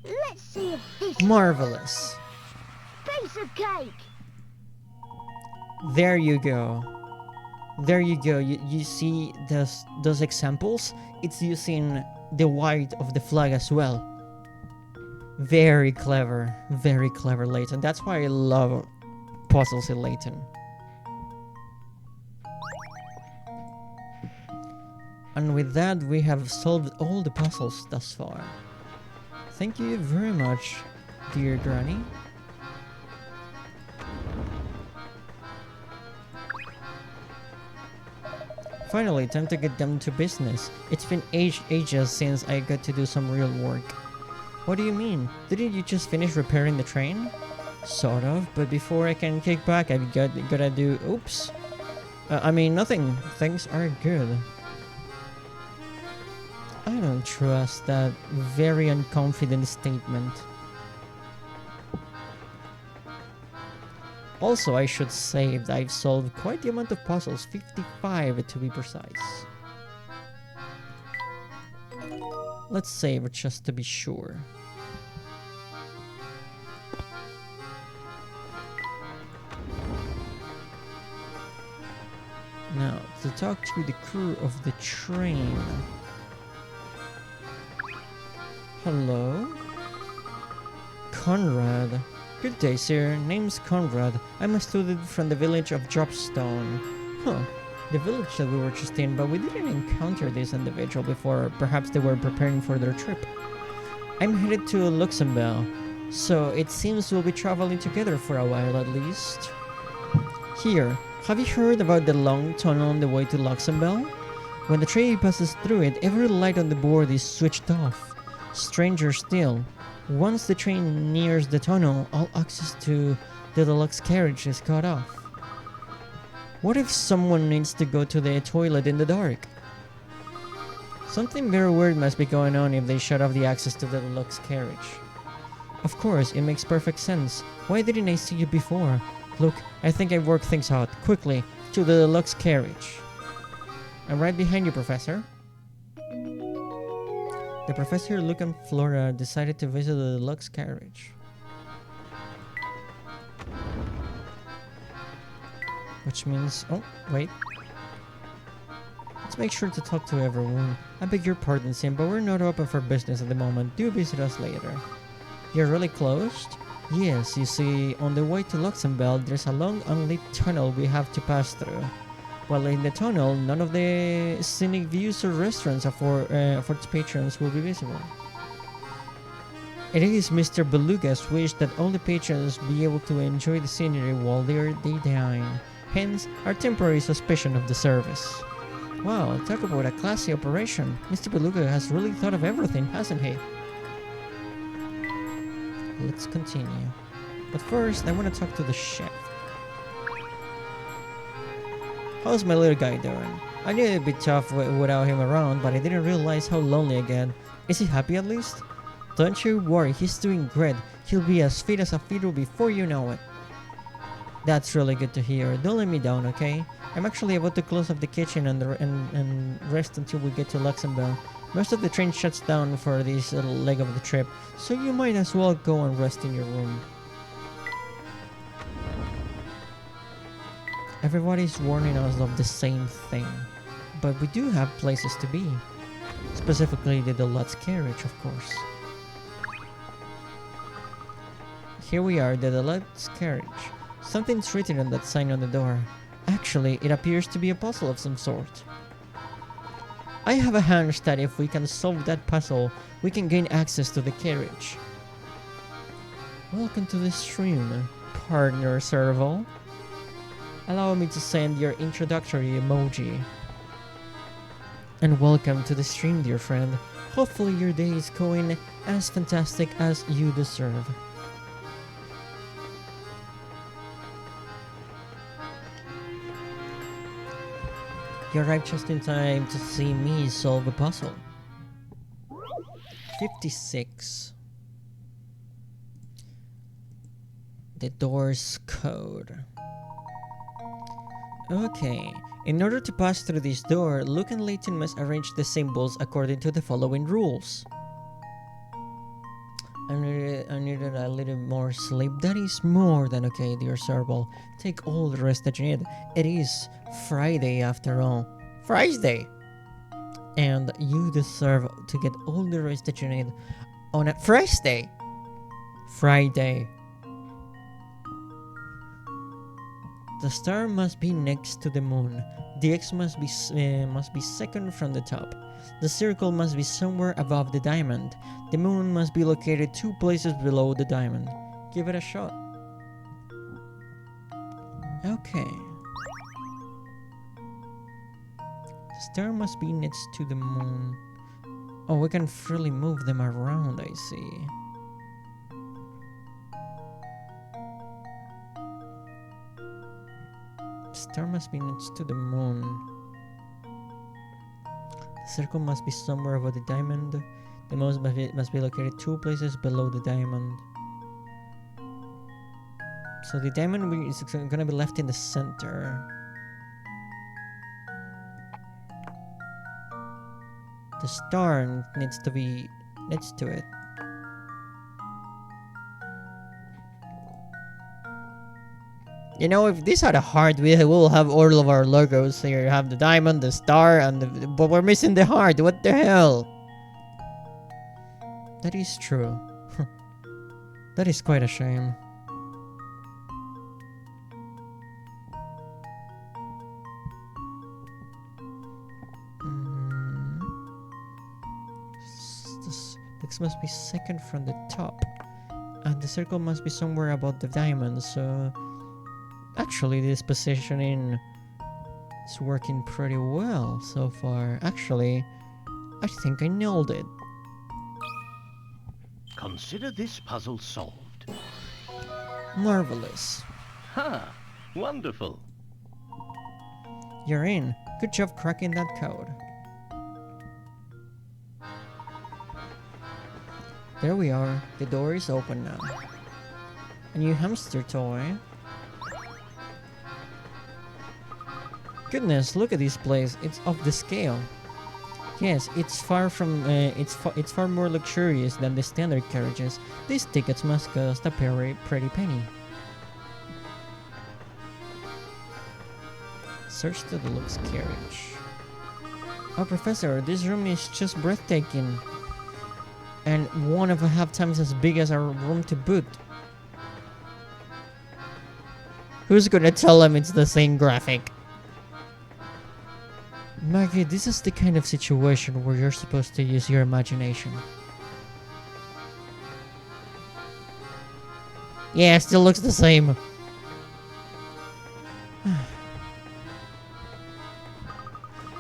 Let's see if this Marvelous. piece of cake. There you go. There you go. You see those examples? It's using the white of the flag as well. Very clever, LAYTON. That's why I love puzzles in LAYTON. And with that, we have solved all the puzzles thus far. Thank you very much, dear Granny. Finally, time to get down to business. It's been ages since I got to do some real work. What do you mean? Didn't you just finish repairing the train? Sort of, but before I can kick back, I've gotta do... Oops. I mean, nothing. Things are good. I don't trust that very unconfident statement. Also, I should say that I've solved quite the amount of puzzles, 55 to be precise. Let's save just to be sure. Now, to talk to the crew of the train. Hello? Conrad. Good day, sir. Name's Conrad. I'm a student from the village of Dropstone. Huh. The village that we were just in, but we didn't encounter this individual before. Perhaps they were preparing for their trip. I'm headed to Luxembourg, so it seems we'll be traveling together for a while at least. Here, have you heard about the long tunnel on the way to Luxembourg? When the train passes through it, every light on the board is switched off. Stranger still, once the train nears the tunnel, all access to the deluxe carriage is cut off. What if someone needs to go to the toilet in the dark? Something very weird must be going on if they shut off the access to the deluxe carriage. Of course, it makes perfect sense. Why didn't I see you before? Look, I think I've worked things out. Quickly, to the deluxe carriage. I'm right behind you, Professor. The Professor, Luke, and Flora decided to visit the deluxe carriage. Which means... Oh, wait. Let's make sure to talk to everyone. I beg your pardon, Sim, but we're not open for business at the moment. Do visit us later. You're really closed? Yes, you see, on the way to Luxembourg, there's a long unlit tunnel we have to pass through. While in the tunnel, none of the scenic views or restaurants for its patrons will be visible. It is Mr. Beluga's wish that all the patrons be able to enjoy the scenery while they dine. Hence, our temporary suspicion of the service. Wow, talk about a classy operation. Mr. Beluga has really thought of everything, hasn't he? Let's continue. But first, I want to talk to the chef. How's my little guy doing? I knew it'd be tough without him around, but I didn't realize how lonely again. Is he happy at least? Don't you worry, he's doing great. He'll be as fit as a fiddle before you know it. That's really good to hear. Don't let me down, okay? I'm actually about to close up the kitchen and rest until we get to Luxembourg. Most of the train shuts down for this little leg of the trip, so you might as well go and rest in your room. Everybody's warning us of the same thing, but we do have places to be. Specifically the deluxe carriage, of course. Here we are, the deluxe carriage. Something's written on that sign on the door. Actually, it appears to be a puzzle of some sort. I have a hunch that if we can solve that puzzle, we can gain access to the carriage. Welcome to the stream, partner Serval. Allow me to send your introductory emoji. And welcome to the stream, dear friend. Hopefully your day is going as fantastic as you deserve. You arrived just in time to see me solve a puzzle. 56. The door's code. Okay. In order to pass through this door, Luke and Layton must arrange the symbols according to the following rules. I needed a little more sleep. That is more than okay, dear Serval. Take all the rest that you need. It is Friday after all. Friday! And you deserve to get all the rest that you need on a Friday. Friday. The star must be next to the moon. The X must be second from the top. The circle must be somewhere above the diamond. The moon must be located 2 places below the diamond. Give it a shot. Okay. The star must be next to the moon. Oh, we can freely move them around, I see. Star must be next to the moon. The circle must be somewhere above the diamond. The moon must be located 2 places below the diamond. So the diamond is gonna be left in the center. The star needs to be next to it. You know, if this had a heart, we will have all of our logos here. You have the diamond, the star, and but we're missing the heart. What the hell? That is true. That is quite a shame. This must be second from the top. And the circle must be somewhere above the diamond, so... Actually, this positioning is working pretty well so far. Actually, I think I nailed it. Consider this puzzle solved. Marvelous. Ha! Wonderful. You're in. Good job cracking that code. There we are. The door is open now. A new hamster toy. Goodness, look at this place. It's off the scale. Yes, it's far from it's far more luxurious than the standard carriages. These tickets must cost a pretty penny. Search the deluxe carriage. Oh, Professor, this room is just breathtaking, and 1.5 times as big as our room to boot. Who's gonna tell him it's the same graphic? Maggie, this is the kind of situation where you're supposed to use your imagination. Yeah, it still looks the same.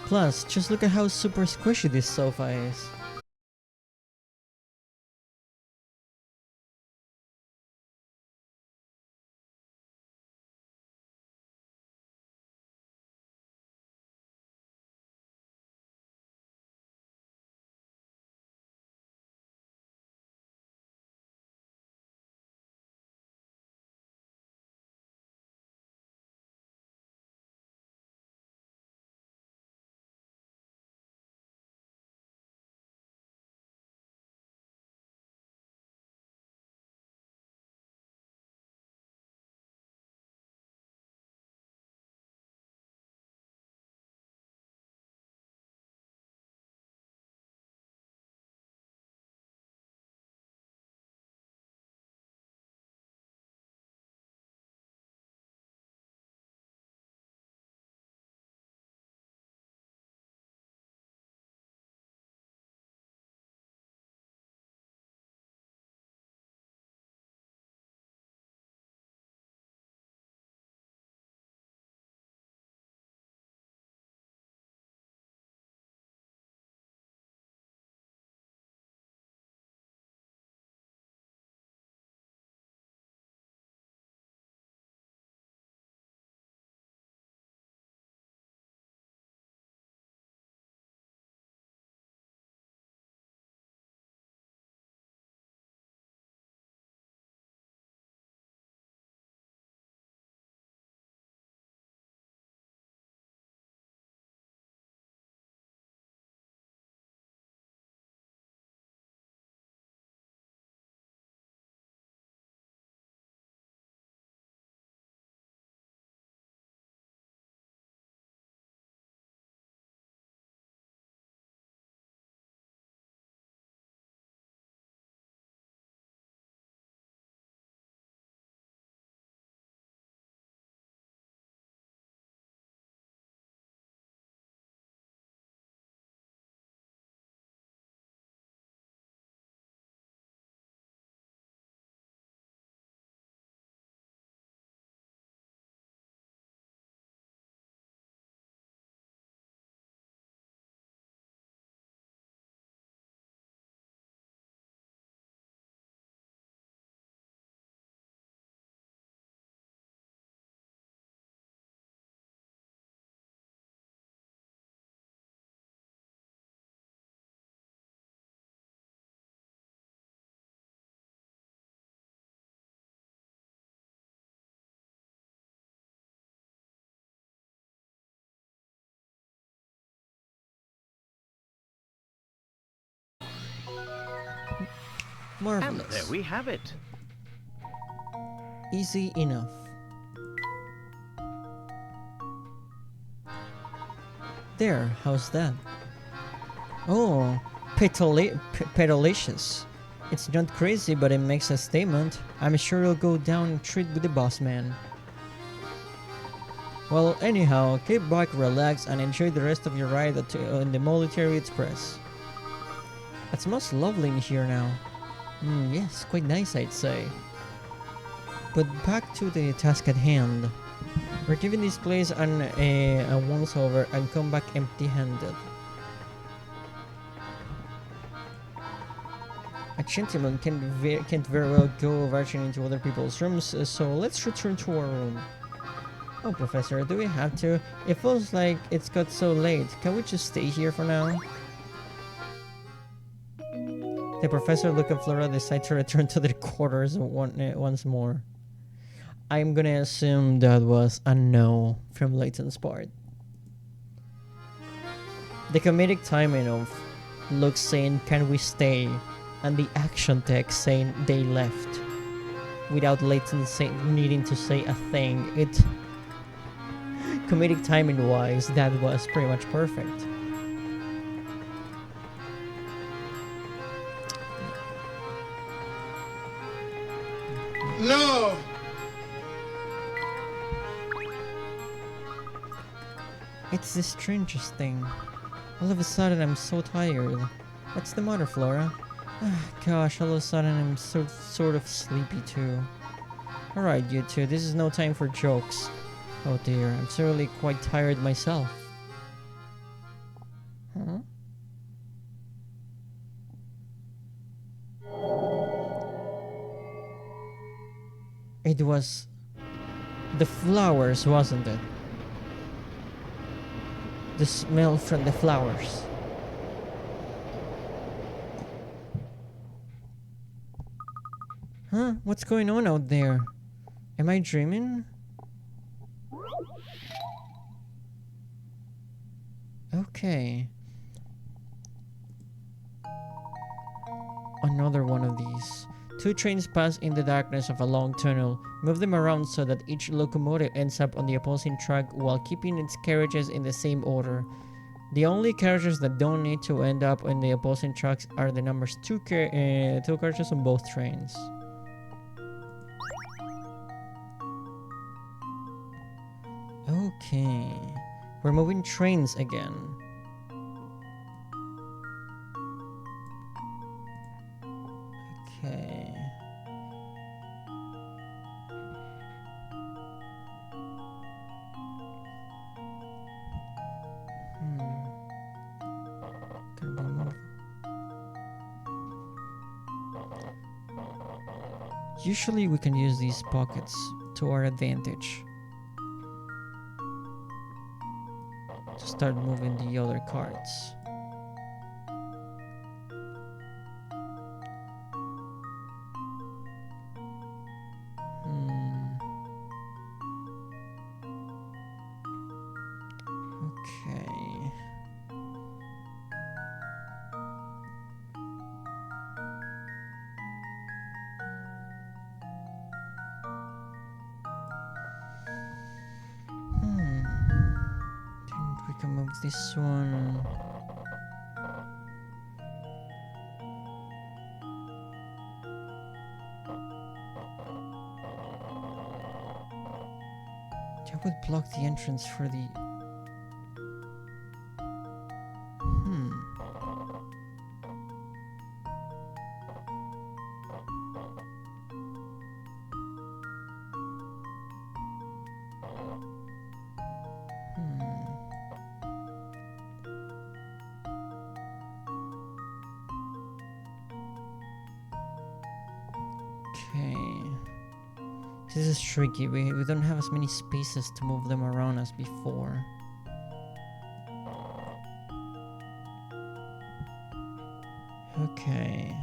Plus, just look at how super squishy this sofa is. And Marvelous. there we have it. Easy enough. There, how's that? Oh, petalicious. It's not crazy, but it makes a statement. I'm sure it'll go down a treat with the boss man. Well, anyhow, keep back, relax, and enjoy the rest of your ride in the Military Express. It smells lovely in here now. Yes, quite nice, I'd say. But back to the task at hand. We're giving this place a once-over and come back empty-handed. A gentleman can't very well go rushing into other people's rooms, so let's return to our room. Oh, Professor, do we have to? It feels like it's got so late. Can we just stay here for now? The Professor, Luke, and Flora decide to return to their quarters once more. I'm gonna assume that was a no from Layton's part. The comedic timing of Luke saying, "Can we stay?" and the action text saying they left without Layton needing to say a thing. Comedic timing wise, that was pretty much perfect. No! It's the strangest thing. All of a sudden I'm so tired. What's the matter, Flora? Gosh, all of a sudden I'm so sort of sleepy too. Alright, you two, this is no time for jokes. Oh dear, I'm certainly quite tired myself. Huh? It was the flowers, wasn't it? The smell from the flowers. Huh? What's going on out there? Am I dreaming? Okay. Another one of these. Two trains pass in the darkness of a long tunnel. Move them around so that each locomotive ends up on the opposing track while keeping its carriages in the same order. The only carriages that don't need to end up on the opposing tracks are the numbers two carriages on both trains. Okay. We're moving trains again. Okay. Can we move? Usually we can use these pockets to our advantage to start moving the other cards. Okay. Think we can move this one. That would block the entrance for the... Okay. This is tricky. We don't have as many spaces to move them around as before. Okay.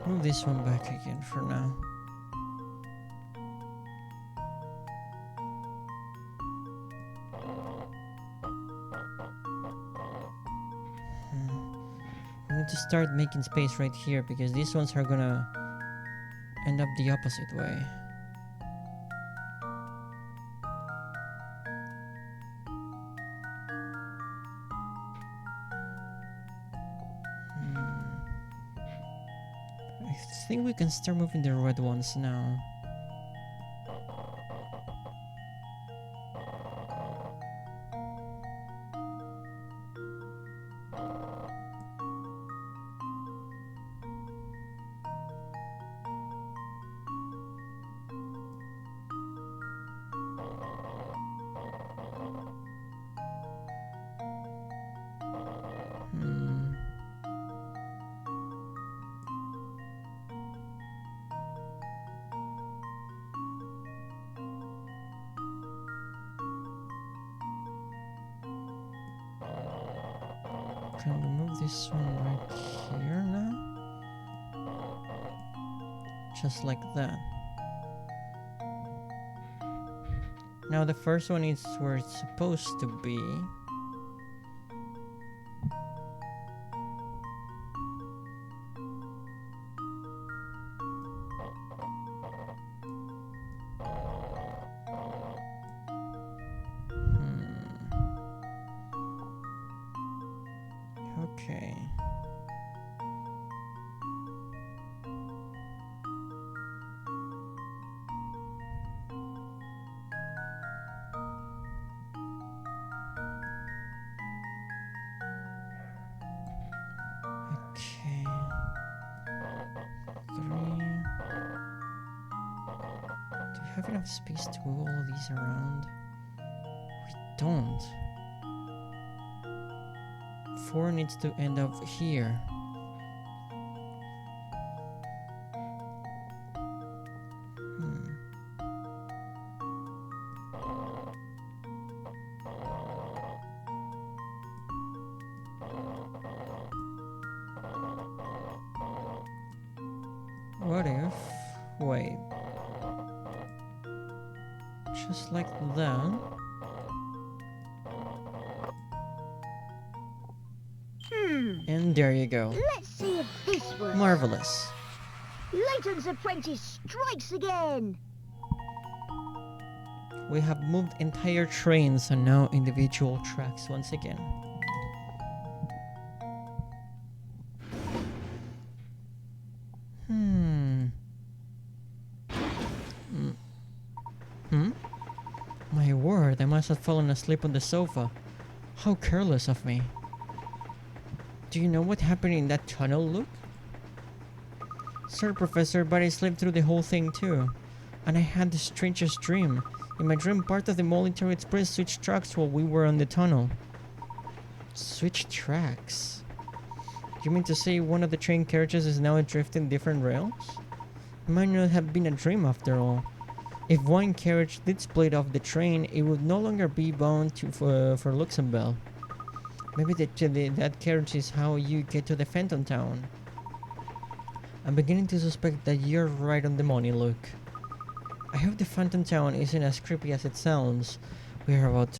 move this one back again for now. We need to start making space right here because these ones are gonna end up the opposite way. I think we can start moving the red ones now. Can we move this one right here now? Just like that. Now the first one is where it's supposed to be. Okay. Okay. 3. Do we have enough space to move all of these around? We don't. 4 needs to end up here. What if... Wait. Just like that. And there you go. Let's see if this works. Marvelous. Layton's apprentice strikes again. We have moved entire trains and now individual tracks once again. My word, I must have fallen asleep on the sofa. How careless of me. Do you know what happened in that tunnel, Luke? Sorry, Professor, but I slept through the whole thing too. And I had the strangest dream. In my dream, part of the Military Express switched tracks while we were on the tunnel. Switched tracks? You mean to say one of the train carriages is now adrift in different rails? It might not have been a dream after all. If one carriage did split off the train, it would no longer be bound to for Luxembourg. Maybe that carriage is how you get to the Phantom Town. I'm beginning to suspect that you're right on the money, Luke. I hope the Phantom Town isn't as creepy as it sounds. We are about to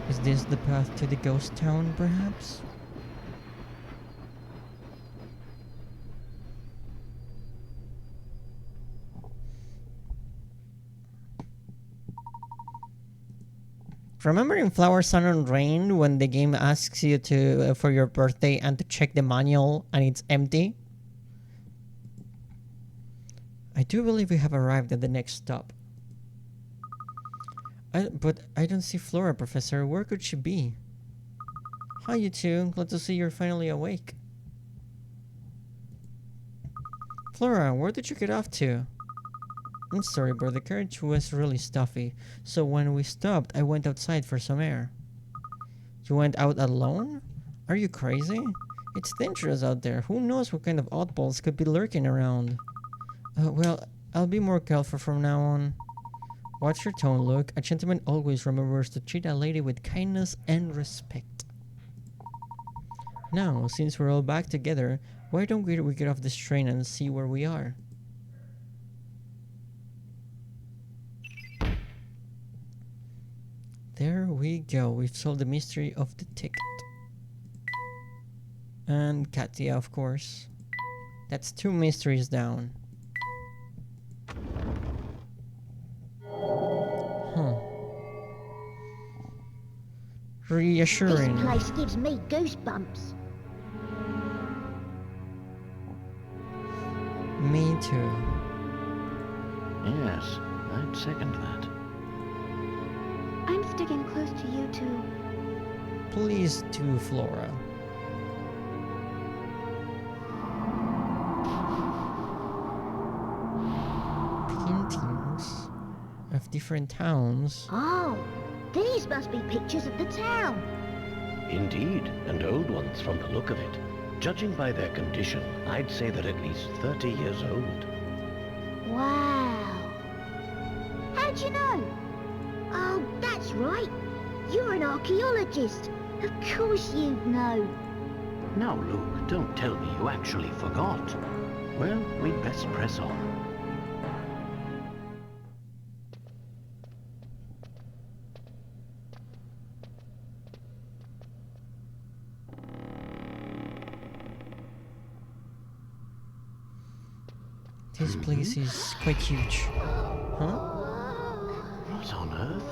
Is this the path to the ghost town, perhaps? Remember in Flower, Sun and Rain when the game asks you to for your birthday and to check the manual and it's empty? I do believe we have arrived at the next stop. But I don't see Flora, Professor. Where could she be? Hi, you two. Glad to see you're finally awake. Flora, where did you get off to? I'm sorry, but the carriage was really stuffy, so when we stopped, I went outside for some air. You went out alone? Are you crazy? It's dangerous out there. Who knows what kind of oddballs could be lurking around? Well, I'll be more careful from now on. Watch your tone, Luke. A gentleman always remembers to treat a lady with kindness and respect. Now, since we're all back together, why don't we get off this train and see where we are? There we go. We've solved the mystery of the ticket. And Katya, of course. That's 2 mysteries down. Reassuring. This place gives me goosebumps. Me too. Yes, I'd second that. I'm sticking close to you two. Please do, Flora. Paintings of different towns. Oh, these must be pictures of the town. Indeed, and old ones from the look of it. Judging by their condition, I'd say they're at least 30 years old. Wow. How'd you know? Oh, that's right. You're an archaeologist. Of course you'd know. Now, Luke, don't tell me you actually forgot. Well, we'd best press on. This place is quite huge. Huh? What on earth?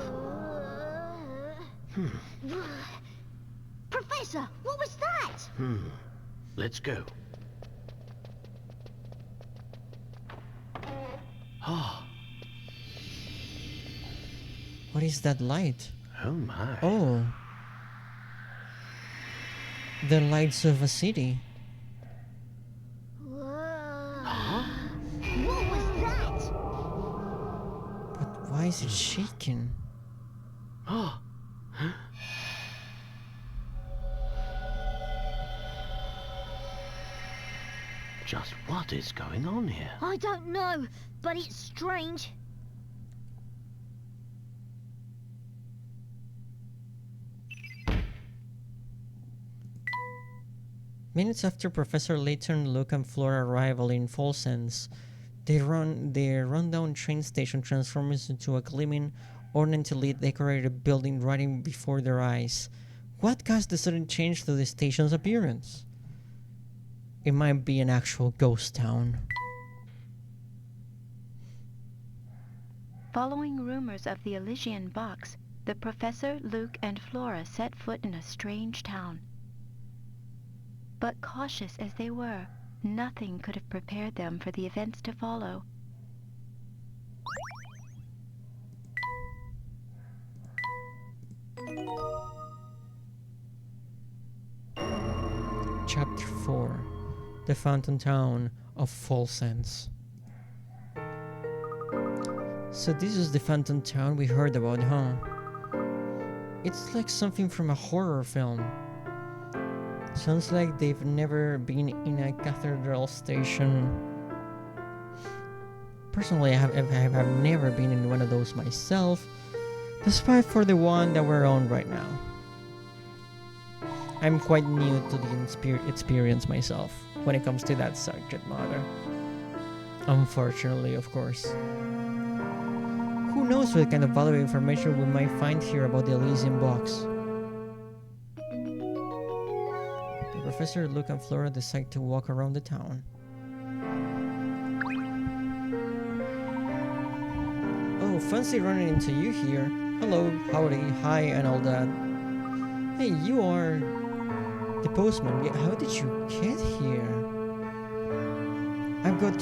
Professor, what was that? Let's go. Ah, What is that light? oh my. Oh. The lights of a city. What was that? But why is it shaking? Ah. Just what is going on here? I don't know, but it's strange. Minutes after Professor Layton, Luke, and Flora arrival in Folsen's, their rundown train station transforms into a gleaming, ornately decorated building right before their eyes. What caused the sudden change to the station's appearance? It might be an actual ghost town. Following rumors of the Elysian box, the Professor, Luke, and Flora set foot in a strange town. But cautious as they were, nothing could have prepared them for the events to follow. Chapter 4: The Fountain Town of Folsen's. So this is the Fountain Town we heard about, huh? It's like something from a horror film. Sounds like they've never been in a cathedral station. Personally, I have never been in one of those myself, despite for the one that we're on right now. I'm quite new to the experience myself when it comes to that subject matter. Unfortunately, of course. Who knows what kind of valuable information we might find here about the Elysian box? Professor Luke and Flora decide to walk around the town. Oh, fancy running into you here. Hello, howdy, hi, and all that. Hey, you are the postman. Yeah, how did you get here? I've got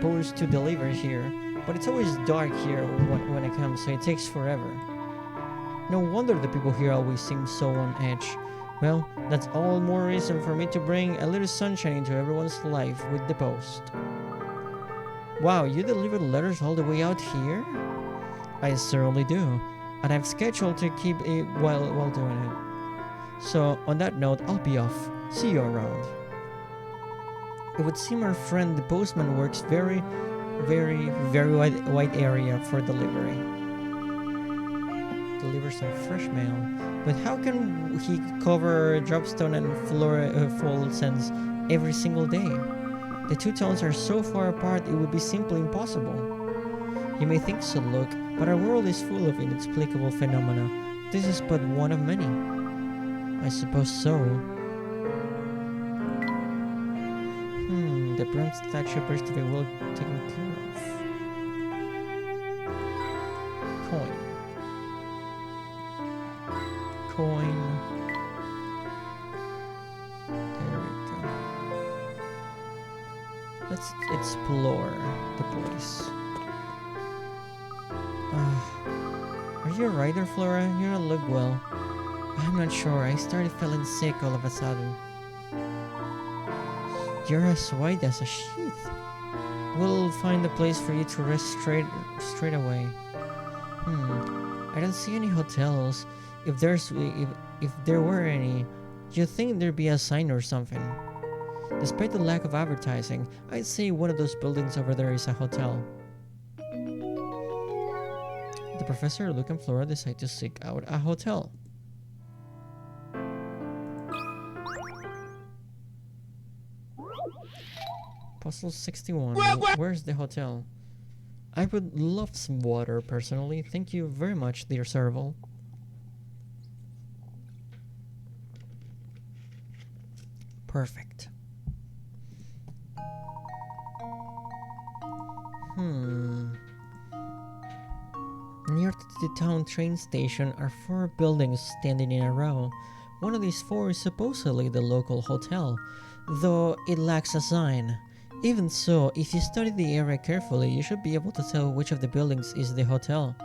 post to deliver here, but it's always dark here when I come, so it takes forever. No wonder the people here always seem so on edge. Well, that's all more reason for me to bring a little sunshine into everyone's life with the post. Wow, you deliver letters all the way out here? I certainly do, and I've scheduled to keep it while doing it. So, on that note, I'll be off. See you around. It would seem our friend the postman works very wide area for delivery. Deliver some fresh mail. But how can he cover Dropstone and Fall Sense every single day? The two towns are so far apart it would be simply impossible. You may think so, Luke, but our world is full of inexplicable phenomena. This is but one of many. I suppose so. The bronze statue appears to be well taken care of. Coin. There we go. Let's explore the place. Are you alright there, Flora? You don't look well. I'm not sure. I started feeling sick all of a sudden. You're as white as a sheet. We'll find a place for you to rest straight away. I don't see any hotels. If there were any, you'd think there'd be a sign or something. Despite the lack of advertising, I'd say one of those buildings over there is a hotel. The Professor, Luke, and Flora decide to seek out a hotel. Puzzle 61. Where's the hotel? I would love some water, personally. Thank you very much, dear Serval. Perfect. Near to the town train station are 4 buildings standing in a row. One of these 4 is supposedly the local hotel, though it lacks a sign. Even so, if you study the area carefully, you should be able to tell which of the buildings is the hotel.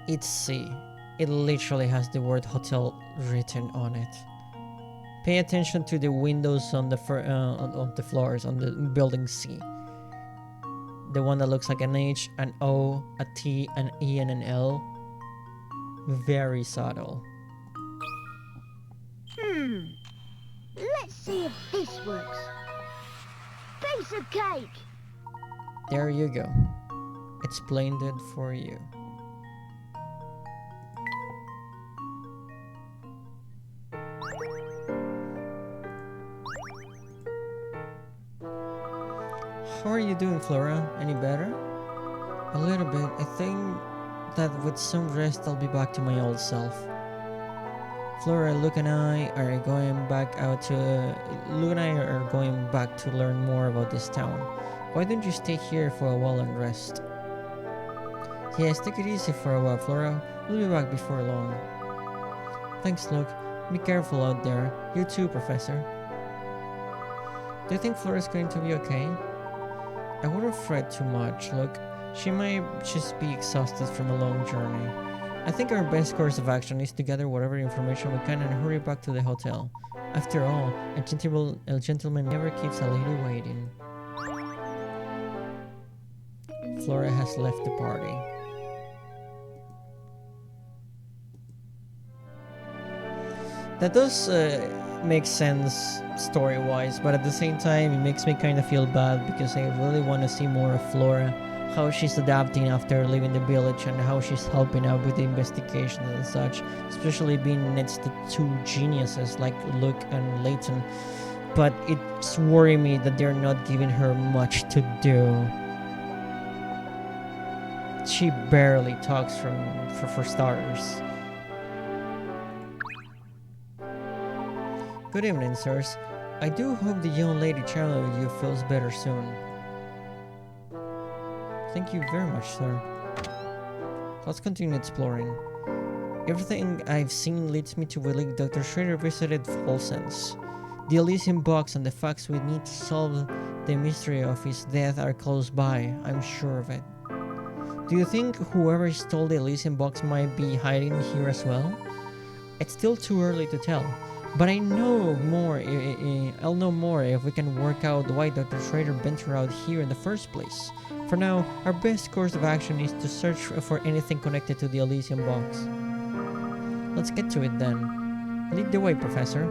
It's C. It literally has the word hotel written on it. Pay attention to the windows on the floors on the building C. The one that looks like an H, an O, a T, an E, and an L. Very subtle. Let's see if this works. Piece of cake! There you go. Explained it for you. How are you doing, Flora? Any better? A little bit. I think that with some rest I'll be back to my old self. Flora, Luke and I are going back to learn more about this town. Why don't you stay here for a while and rest? Yes, take it easy for a while, Flora. We'll be back before long. Thanks, Luke. Be careful out there. You too, Professor. Do you think Flora's going to be okay? I wouldn't fret too much, Luke. She might just be exhausted from a long journey. I think our best course of action is to gather whatever information we can and hurry back to the hotel. After all, a gentleman never keeps a lady waiting. Flora has left the party. That does make sense story-wise, but at the same time it makes me kind of feel bad because I really want to see more of Flora, how she's adapting after leaving the village and how she's helping out with the investigations and such, especially being next to 2 geniuses like Luke and Layton. but it's worrying me that they're not giving her much to do. She barely talks for starters. Good evening, sirs. I do hope the young lady chatting with you feels better soon. Thank you very much, sir. Let's continue exploring. Everything I've seen leads me to believe Dr. Schrader visited Folsen's. The Elysium box and the facts we need to solve the mystery of his death are close by, I'm sure of it. Do you think whoever stole the Elysium box might be hiding here as well? It's still too early to tell, but I'll know more if we can work out why Dr. Schrader ventured out here in the first place. For now, our best course of action is to search for anything connected to the Elysium box. Let's get to it then. Lead the way, Professor.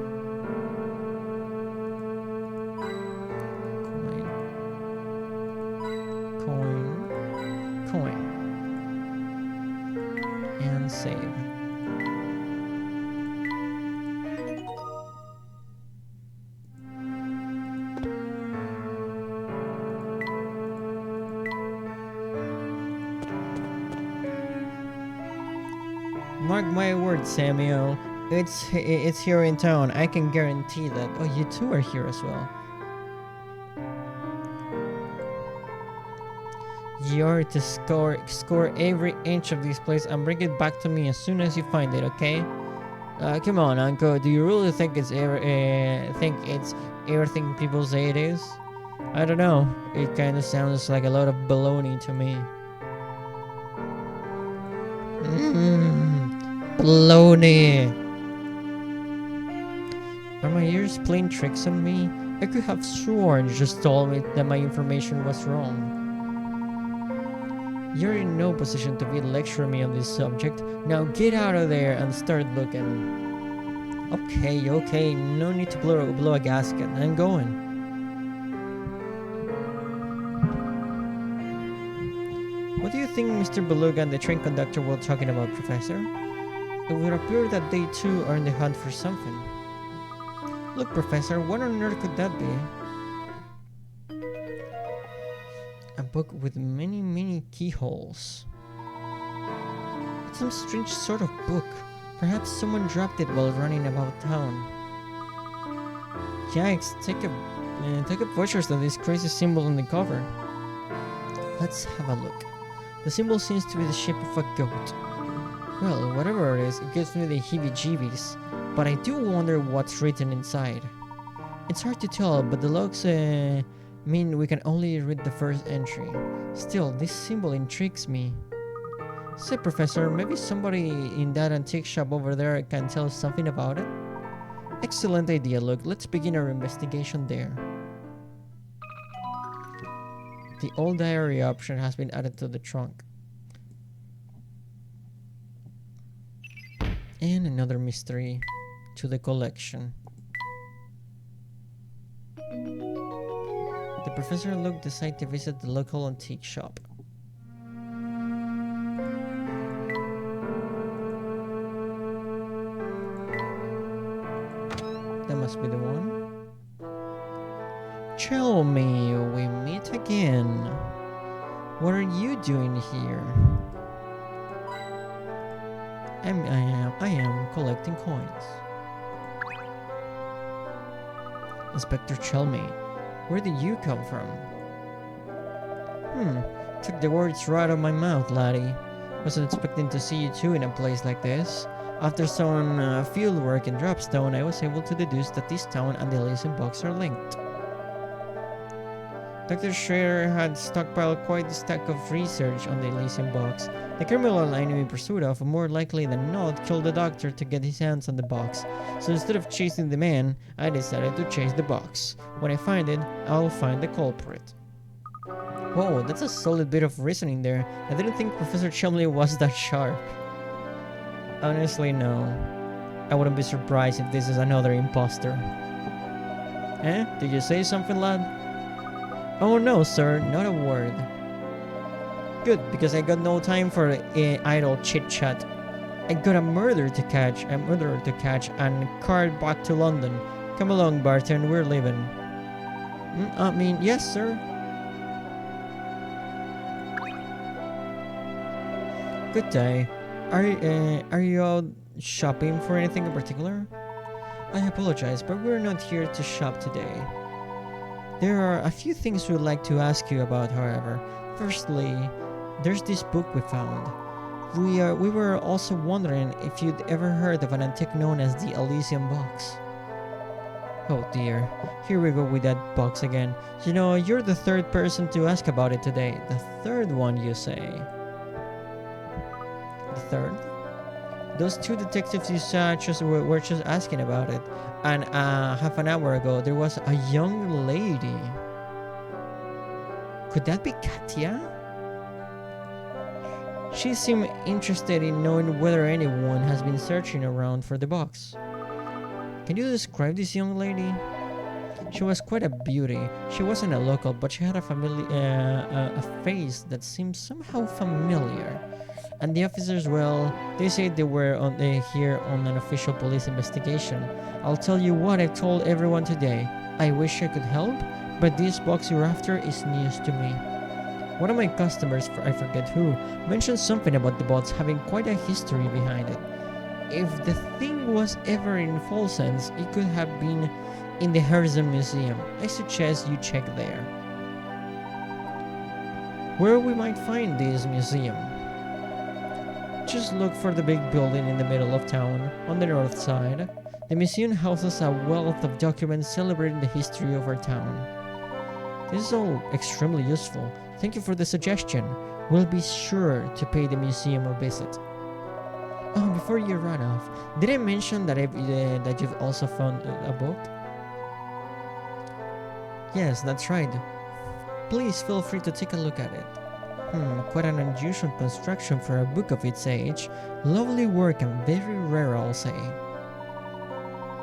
Coin. And save. Mark my words, Samuel. It's here in town. I can guarantee that. Oh, you two are here as well. You're to score every inch of this place and bring it back to me as soon as you find it, okay? Come on, Uncle. Do you really think it's everything people say it is? I don't know. It kind of sounds like a lot of baloney to me. Baloney. Are my ears playing tricks on me? I could have sworn you just told me that my information was wrong. You're in no position to be lecturing me on this subject. Now get out of there and start looking. Okay, no need to blow a gasket. I'm going. What do you think Mr. Beluga and the train conductor were talking about, Professor? It would appear that they too are in the hunt for something. Look, Professor, what on earth could that be? A book with many keyholes. It's some strange sort of book. Perhaps someone dropped it while running about town. Yikes, take a picture of this crazy symbol on the cover. Let's have a look. The symbol seems to be the shape of a goat. Well, whatever it is, it gives me the heebie-jeebies, but I do wonder what's written inside. It's hard to tell, but the logs mean we can only read the first entry. Still, this symbol intrigues me. Say, Professor, maybe somebody in that antique shop over there can tell us something about it? Excellent idea, Luke. Let's begin our investigation there. The old diary option has been added to the trunk. And another mystery to the collection. The Professor and Luke decide to visit the local antique shop. That must be the one. Tell me, we meet again. What are you doing here? I am collecting coins. Inspector Chelmy, where did you come from? Took the words right out of my mouth, laddie. Wasn't expecting to see you two in a place like this. After some field work in Dropstone, I was able to deduce that this town and the Elysium box are linked. Dr. Schrader had stockpiled quite a stack of research on the Elysium box. The criminal I knew in pursuit of, more likely than not, killed the doctor to get his hands on the box. So instead of chasing the man, I decided to chase the box. When I find it, I'll find the culprit. Whoa, that's a solid bit of reasoning there. I didn't think Professor Chumley was that sharp. Honestly, no. I wouldn't be surprised if this is another imposter. Eh? Did you say something, lad? Oh no, sir, not a word. Good, because I got no time for idle chit-chat. I got a murderer to catch and cart back to London. Come along, Barton, we're leaving. I mean, yes, sir. Good day. Are you out shopping for anything in particular? I apologize, but we're not here to shop today. There are a few things we'd like to ask you about, however. Firstly, there's this book we found. We were also wondering if you'd ever heard of an antique known as the Elysium box. Oh dear, here we go with that box again. You know, you're the third person to ask about it today. The third one, you say? The third? Those two detectives you saw were just asking about it. And half an hour ago, there was a young lady. Could that be Katya? She seemed interested in knowing whether anyone has been searching around for the box. Can you describe this young lady? She was quite a beauty. She wasn't a local, but she had a face that seemed somehow familiar. And the officers, well, they said they were here on an official police investigation. I'll tell you what I've told everyone today. I wish I could help, but this box you're after is news to me. One of my customers, I forget who, mentioned something about the box having quite a history behind it. If the thing was ever in full sense, it could have been in the Herzl Museum. I suggest you check there. Where we might find this museum? Just look for the big building in the middle of town, on the north side. The museum houses a wealth of documents celebrating the history of our town. This is all extremely useful. Thank you for the suggestion. We'll be sure to pay the museum a visit. Oh, before you run off, did I mention that you've also found a book? Yes, that's right. Please feel free to take a look at it. Quite an unusual construction for a book of its age. Lovely work and very rare, I'll say.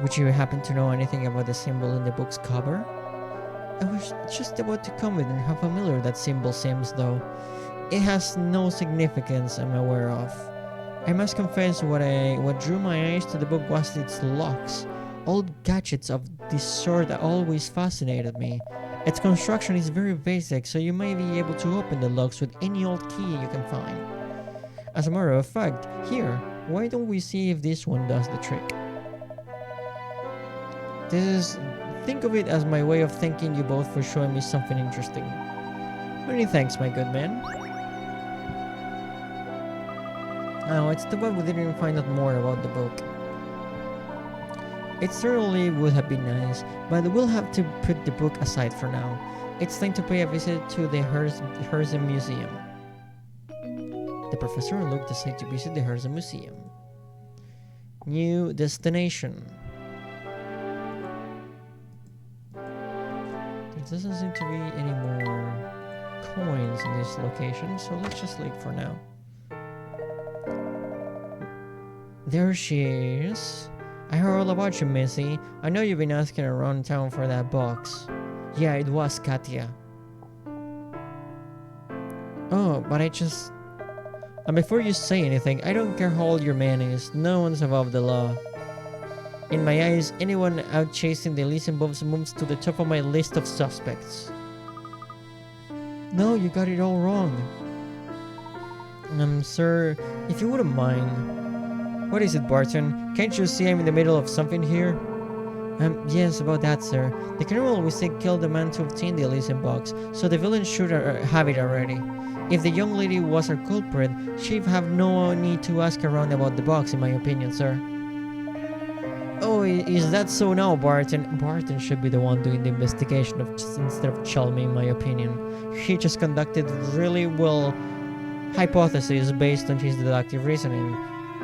Would you happen to know anything about the symbol in the book's cover? I was just about to comment on how familiar that symbol seems, though. It has no significance I'm aware of. I must confess what drew my eyes to the book was its locks. Old gadgets of this sort always fascinated me. Its construction is very basic, so you may be able to open the locks with any old key you can find. As a matter of fact, here, why don't we see if this one does the trick? Think of it as my way of thanking you both for showing me something interesting. Many thanks, my good man. Oh, it's too bad we didn't find out more about the book. It certainly would have been nice, but we'll have to put the book aside for now. It's time to pay a visit to the Herzl Museum. The professor and Luke decide to visit the Herzl Museum. New destination. There doesn't seem to be any more coins in this location, so let's just leave for now. There she is. I heard all about you, Missy. I know you've been asking around town for that box. Yeah, it was Katya. Oh, but And before you say anything, I don't care how old your man is. No one's above the law. In my eyes, anyone out chasing the Elysian bombs moves to the top of my list of suspects. No, you got it all wrong. Sir, if you wouldn't mind. What is it, Barton? Can't you see I'm in the middle of something here? Yes, about that, sir. The criminal we say killed the man to obtain the Elysian box, so the villain should have it already. If the young lady was our culprit, she'd have no need to ask around about the box, in my opinion, sir. Oh, is that so now, Barton? Barton should be the one doing the investigation instead of Chalmy, in my opinion. He just conducted really well hypotheses based on his deductive reasoning.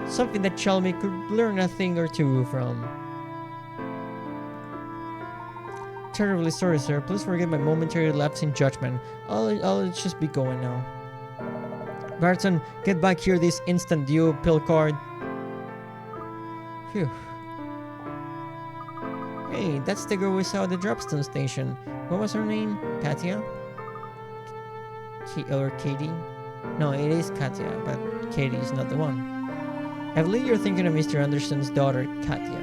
Something that Chalmy could learn a thing or two from. Terribly sorry, sir. Please forgive my momentary lapse in judgment. I'll just be going now. Barton, get back here this instant, you pill card. Phew. Hey, that's the girl we saw at the dropstone station. What was her name? Katya? Or Katie? No, it is Katya, but Katie is not the one. I believe you're thinking of Mr. Anderson's daughter, Katya.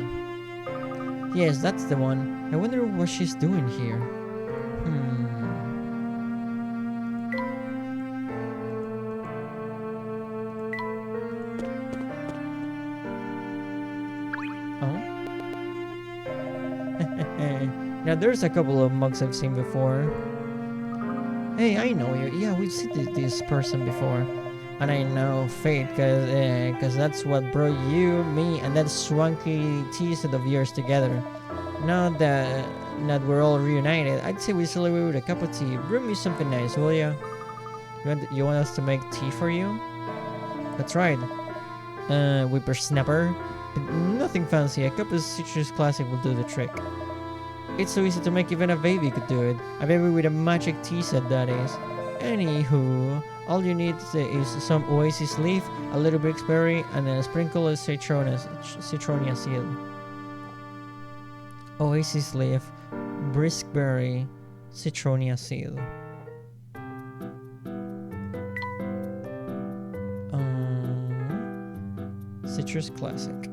Yes, that's the one. I wonder what she's doing here. Hmm. Oh? Now there's a couple of mugs I've seen before. Hey, I know you. Yeah, we've seen this person before. And I know fate, cause that's what brought you, me, and that swanky tea set of yours together. Now that we're all reunited, I'd say we celebrate with a cup of tea. Bring me something nice, will ya? You want us to make tea for you? That's right. Whippersnapper. But nothing fancy. A cup of citrus classic will do the trick. It's so easy to make, even a baby could do it. A baby with a magic tea set, that is. Anywho, all you need is some oasis leaf, a little berry, and a sprinkle of citronia seed. Oasis leaf, briskberry, citronia seed. Citrus classic.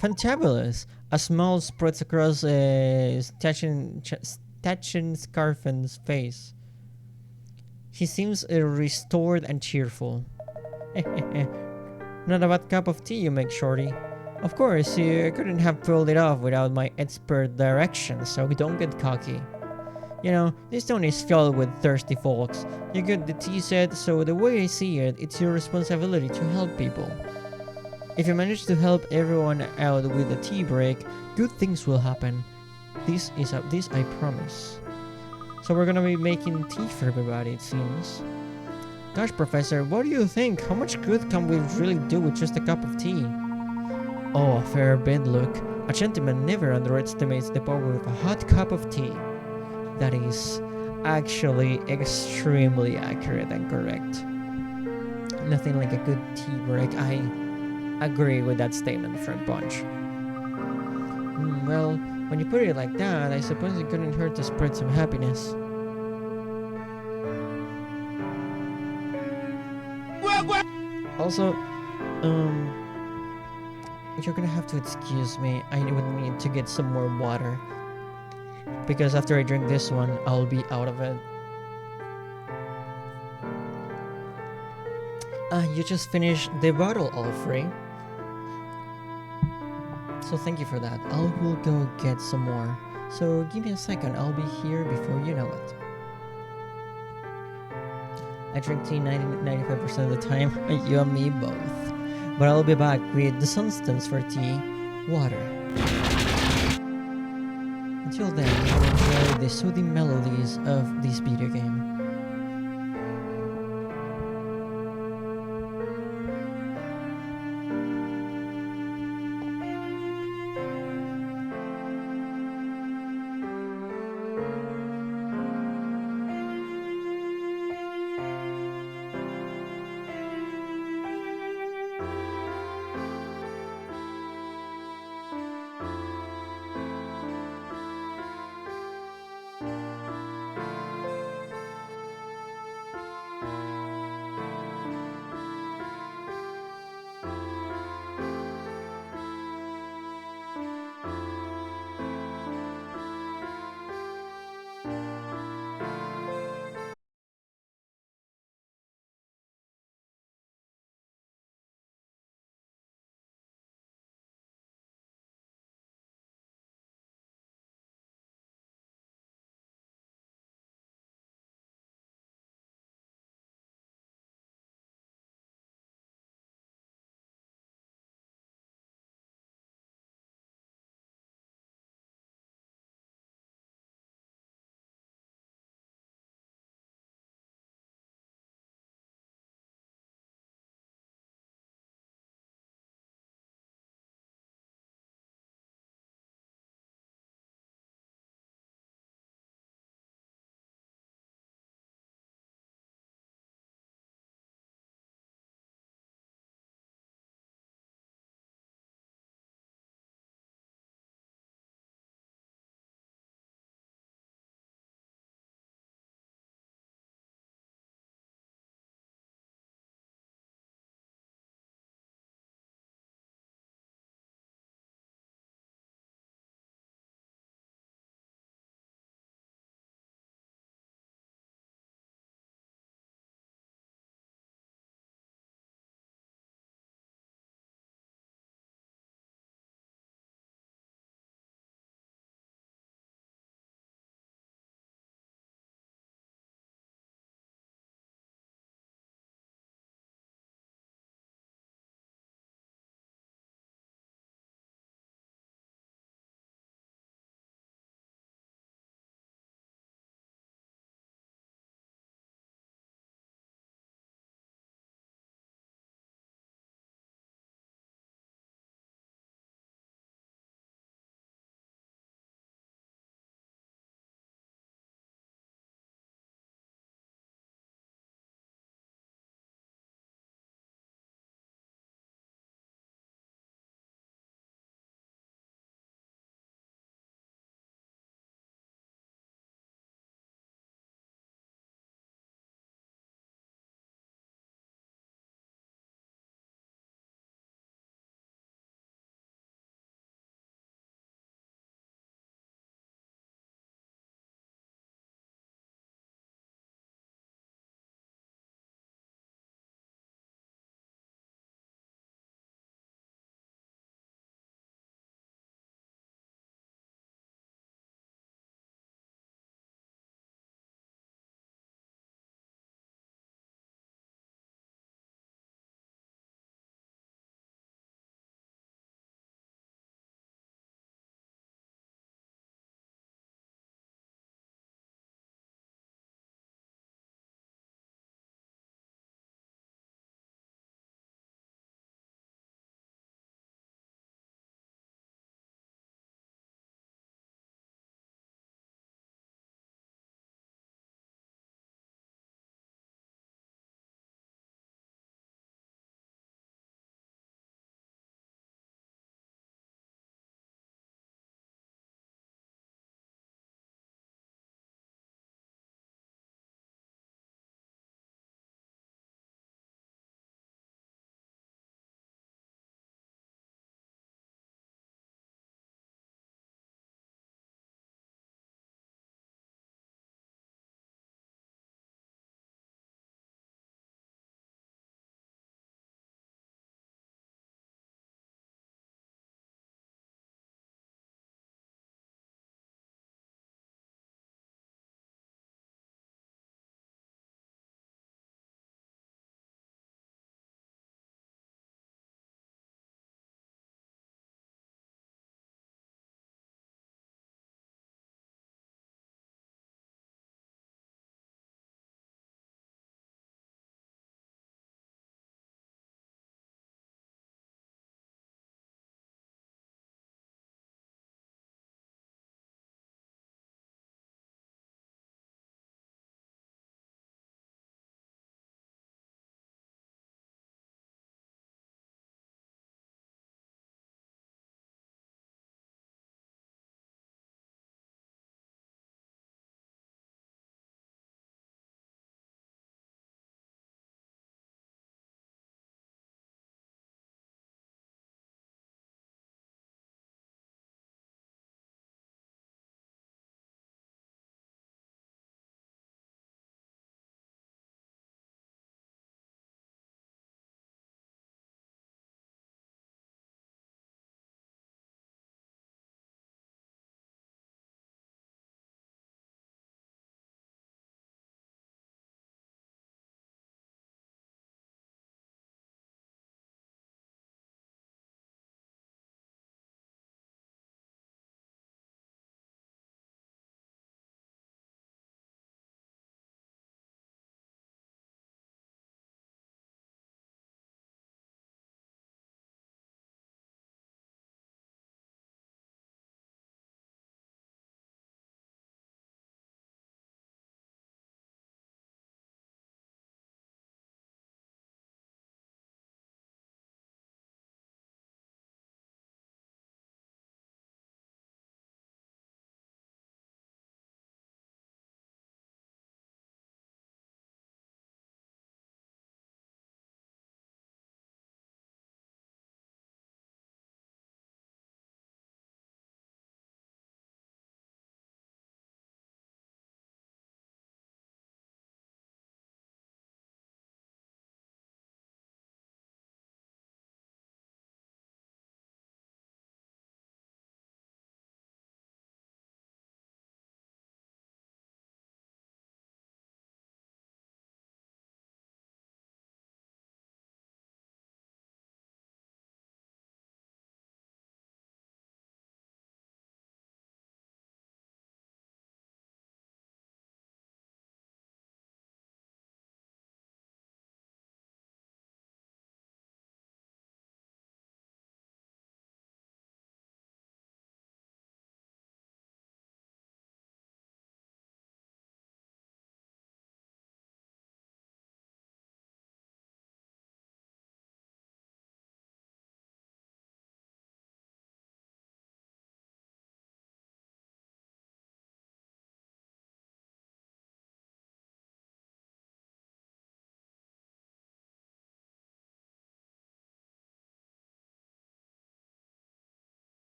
Fantabulous! A smile spreads across Stachin Scarfin's face. He seems restored and cheerful. Not a bad cup of tea you make, Shorty. Of course, you couldn't have pulled it off without my expert direction, so don't get cocky. You know, this town is filled with thirsty folks. You get the tea set, so the way I see it, it's your responsibility to help people. If you manage to help everyone out with a tea break, good things will happen. This I promise. So we're gonna be making tea for everybody, it seems. Gosh, Professor, what do you think? How much good can we really do with just a cup of tea? Oh, a fair bit, look. A gentleman never underestimates the power of a hot cup of tea. That is actually extremely accurate and correct. Nothing like a good tea break. I agree with that statement, Frank Bunch. Well, when you put it like that, I suppose it couldn't hurt to spread some happiness. Also, you're gonna have to excuse me. I would need to get some more water. Because after I drink this one, I'll be out of it. You just finished the bottle, Alfred. So thank you for that. I will go get some more. So give me a second. I'll be here before you know it. I drink tea 95% of the time. You and me both. But I'll be back with the substance for tea, water. Until then, enjoy the soothing melodies of this video game.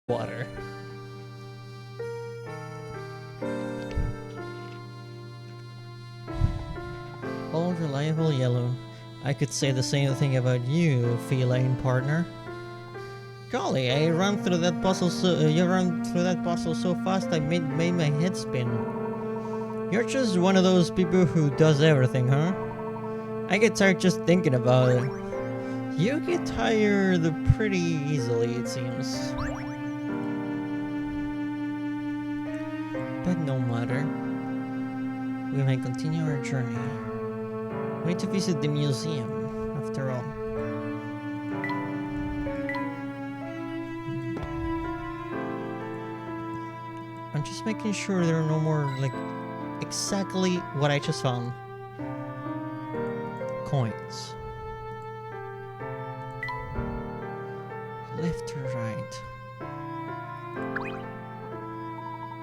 water. All reliable yellow. I could say the same thing about you, feline partner. Golly, I ran through that puzzle so fast I made my head spin. You're just one of those people who does everything, huh? I get tired just thinking about it. You get tired pretty easily, it seems. But no matter. We may continue our journey. We need to visit the museum, after all. I'm just making sure there are no more, like, exactly what I just found. Coins. Left or right?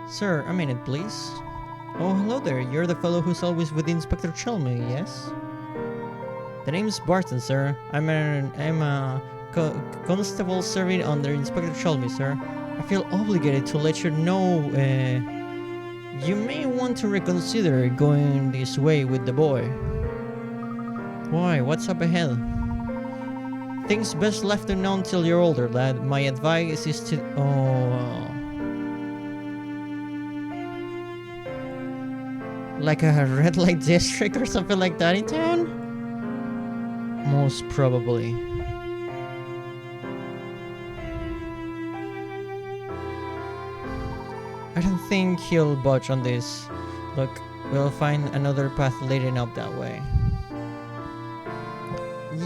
Sir, a minute, please. Oh, hello there. You're the fellow who's always with Inspector Chelmy, yes? The name's Barton, sir. I'm a constable serving under Inspector Chelmy, sir. I feel obligated to let you know, you may want to reconsider going this way with the boy. Why? What's up ahead? Things best left unknown till you're older, lad. My advice is to... Oh... Like a red light district or something like that in town? Most probably. I don't think he'll budge on this. Look, we'll find another path leading up that way.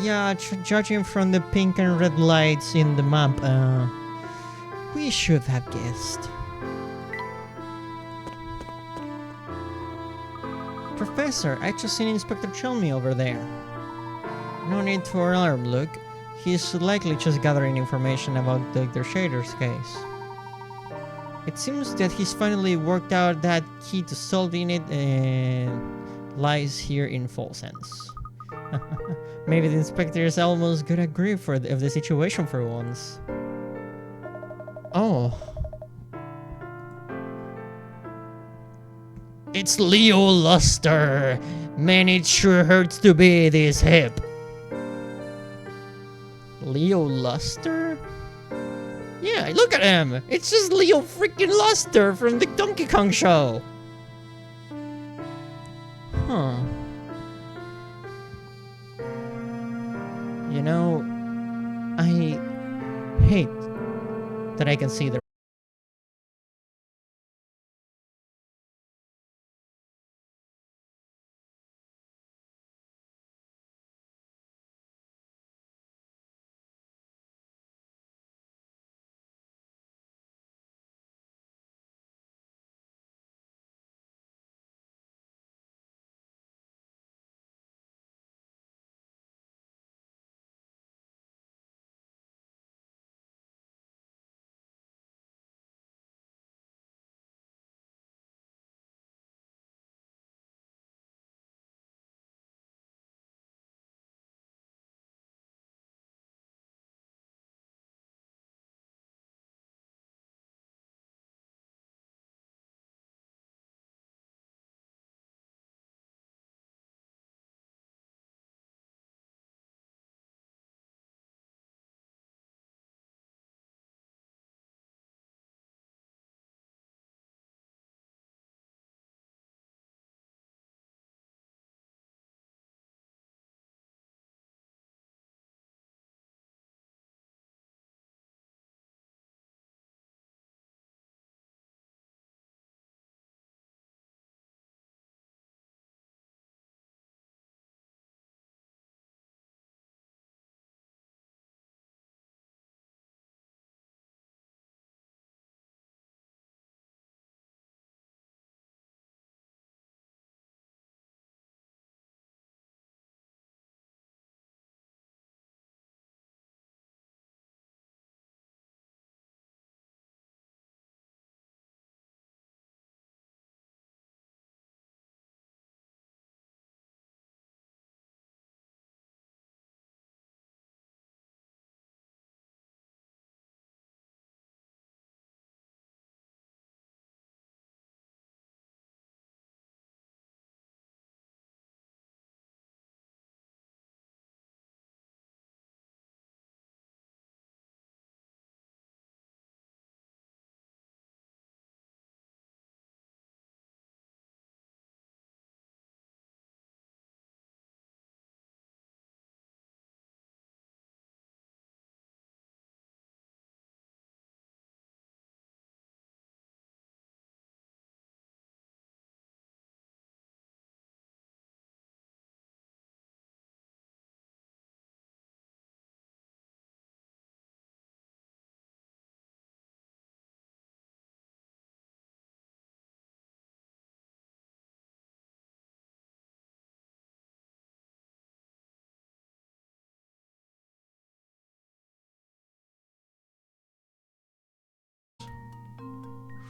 Yeah, judging from the pink and red lights in the map, we should have guessed. Professor, I just seen Inspector Chelmy over there. No need to alarm, look. He's likely just gathering information about Dr. Shader's case. It seems that he's finally worked out that key to solving it and lies here in full sense. Maybe the inspector is almost got a grip of the situation for once. Oh. It's Leo Luster. Man, it sure hurts to be this hip. Leo Luster? Yeah, look at him. It's just Leo freaking Luster from the Donkey Kong show. Huh. You know, I hate that I can see the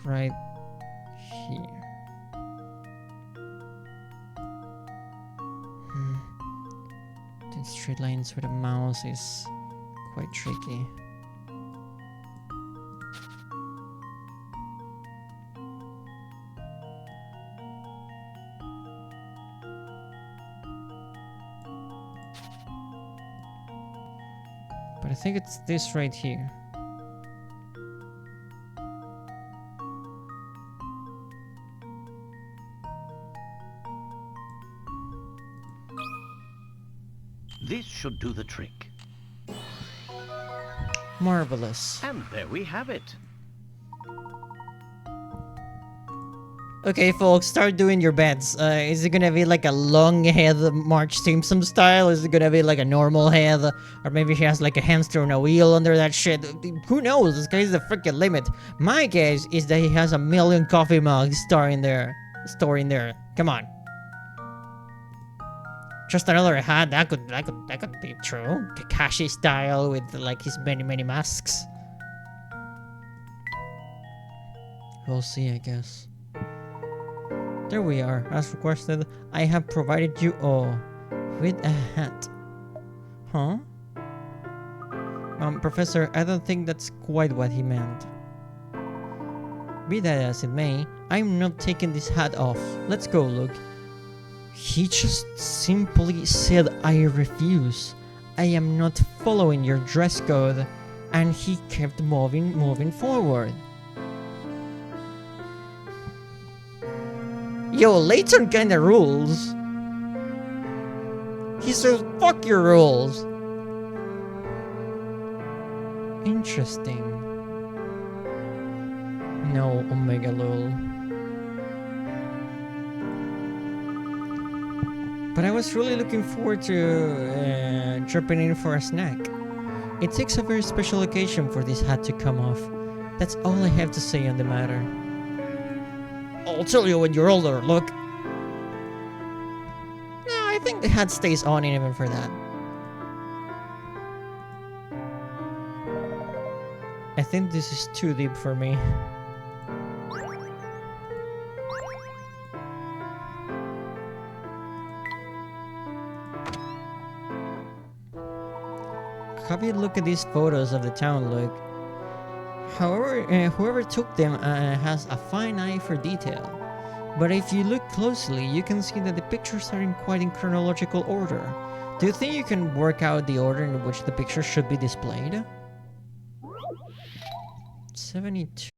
right here. Doing straight lines with a mouse is quite tricky. But I think it's this right here. This should do the trick. Marvelous. And there we have it. Okay, folks, start doing your bets. Is it gonna be like a long head Marge Simpson style? Is it gonna be like a normal head? Or maybe he has like a hamster on a wheel under that shit? Who knows? This guy's the freaking limit. My guess is that he has a million coffee mugs storing there. Come on. Just another hat. That could be true. Kakashi style with like his many masks. We'll see, I guess. There we are. As requested, I have provided you all with a hat. Huh? Professor, I don't think that's quite what he meant. Be that as it may, I'm not taking this hat off. Let's go, Luke. He just simply said I refuse. I am not following your dress code. And he kept moving forward. Yo, Layton kinda rules. He says, fuck your rules. Interesting. No, Omega Lul. But I was really looking forward to dropping in for a snack. It takes a very special occasion for this hat to come off. That's all I have to say on the matter. I'll tell you when you're older, look. No, I think the hat stays on even for that. I think this is too deep for me. Have you look at these photos of the town, Luke? However, whoever took them has a fine eye for detail. But if you look closely, you can see that the pictures are in quite in chronological order. Do you think you can work out the order in which the pictures should be displayed? 72.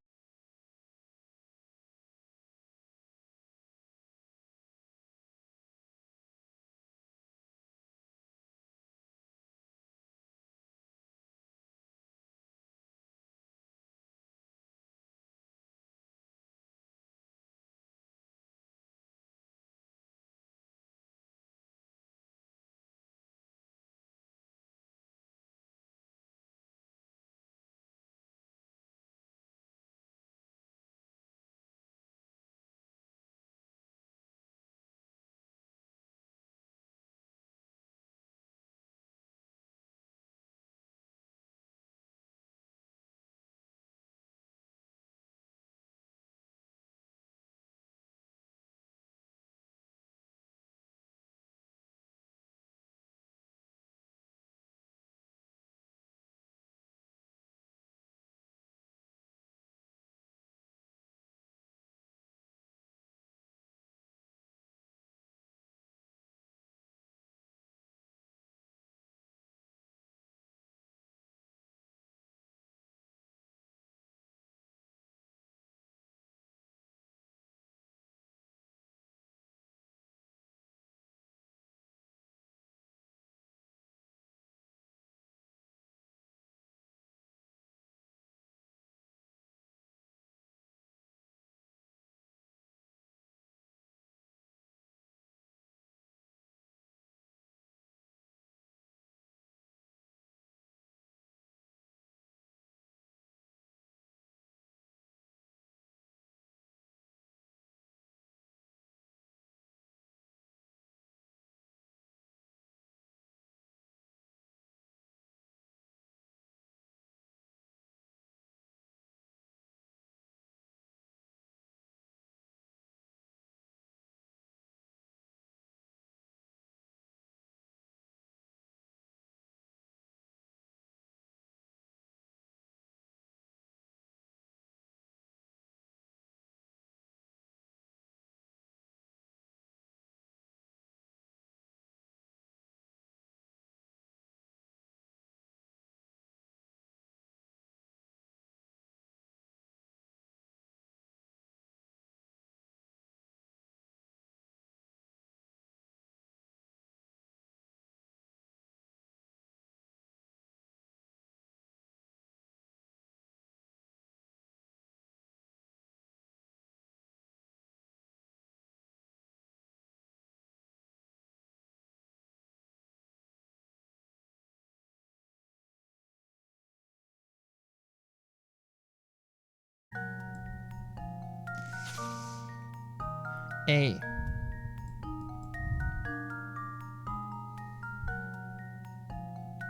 A.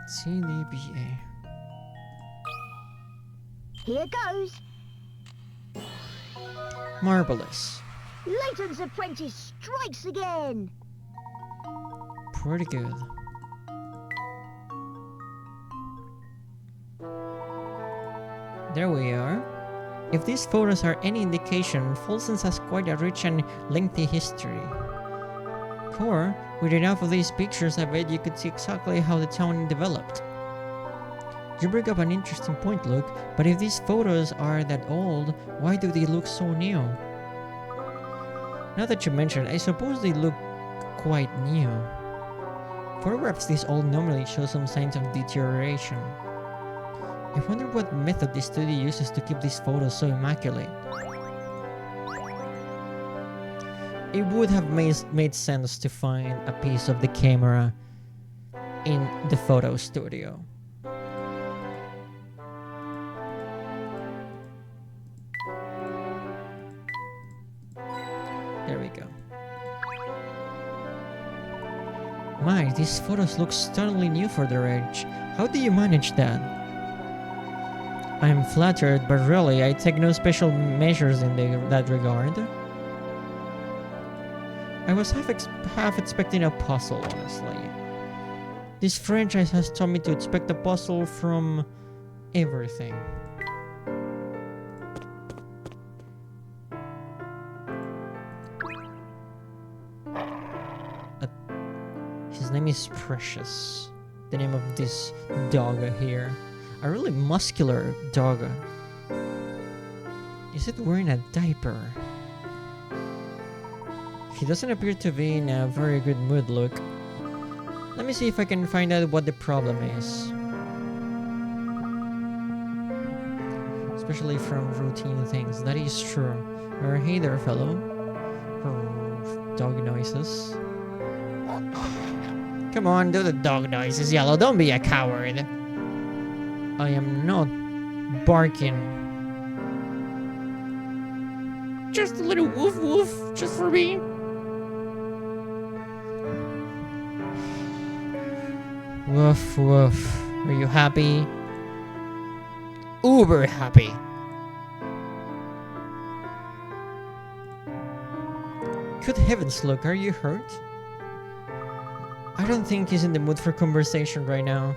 C, D, B, A. Here goes. Marvelous. Layton's apprentice strikes again. Pretty good. There we are. If these photos are any indication, Folson's has quite a rich and lengthy history. Core, with enough of these pictures, I bet you could see exactly how the town developed. You bring up an interesting point, Luke, but if these photos are that old, why do they look so new? Now that you mention it, I suppose they look quite new. Photographs this old normally show some signs of deterioration. I wonder what method the studio uses to keep these photos so immaculate. It would have made sense to find a piece of the camera in the photo studio. There we go. My, these photos look stunningly new for their age. How do you manage that? I am flattered, but really, I take no special measures in that regard. I was half expecting a puzzle, honestly. This franchise has taught me to expect a puzzle from everything. His name is Precious. The name of this dog here. A really muscular dog. Is it wearing a diaper? He doesn't appear to be in a very good mood, Luke. Let me see if I can find out what the problem is. Especially from routine things. That is true. Hey there, fellow. Dog noises. Come on, do the dog noises, Yellow. Don't be a coward. I am not barking. Just a little woof woof, just for me. Woof woof. Are you happy? Uber happy. Good heavens, Luke, are you hurt? I don't think he's in the mood for conversation right now.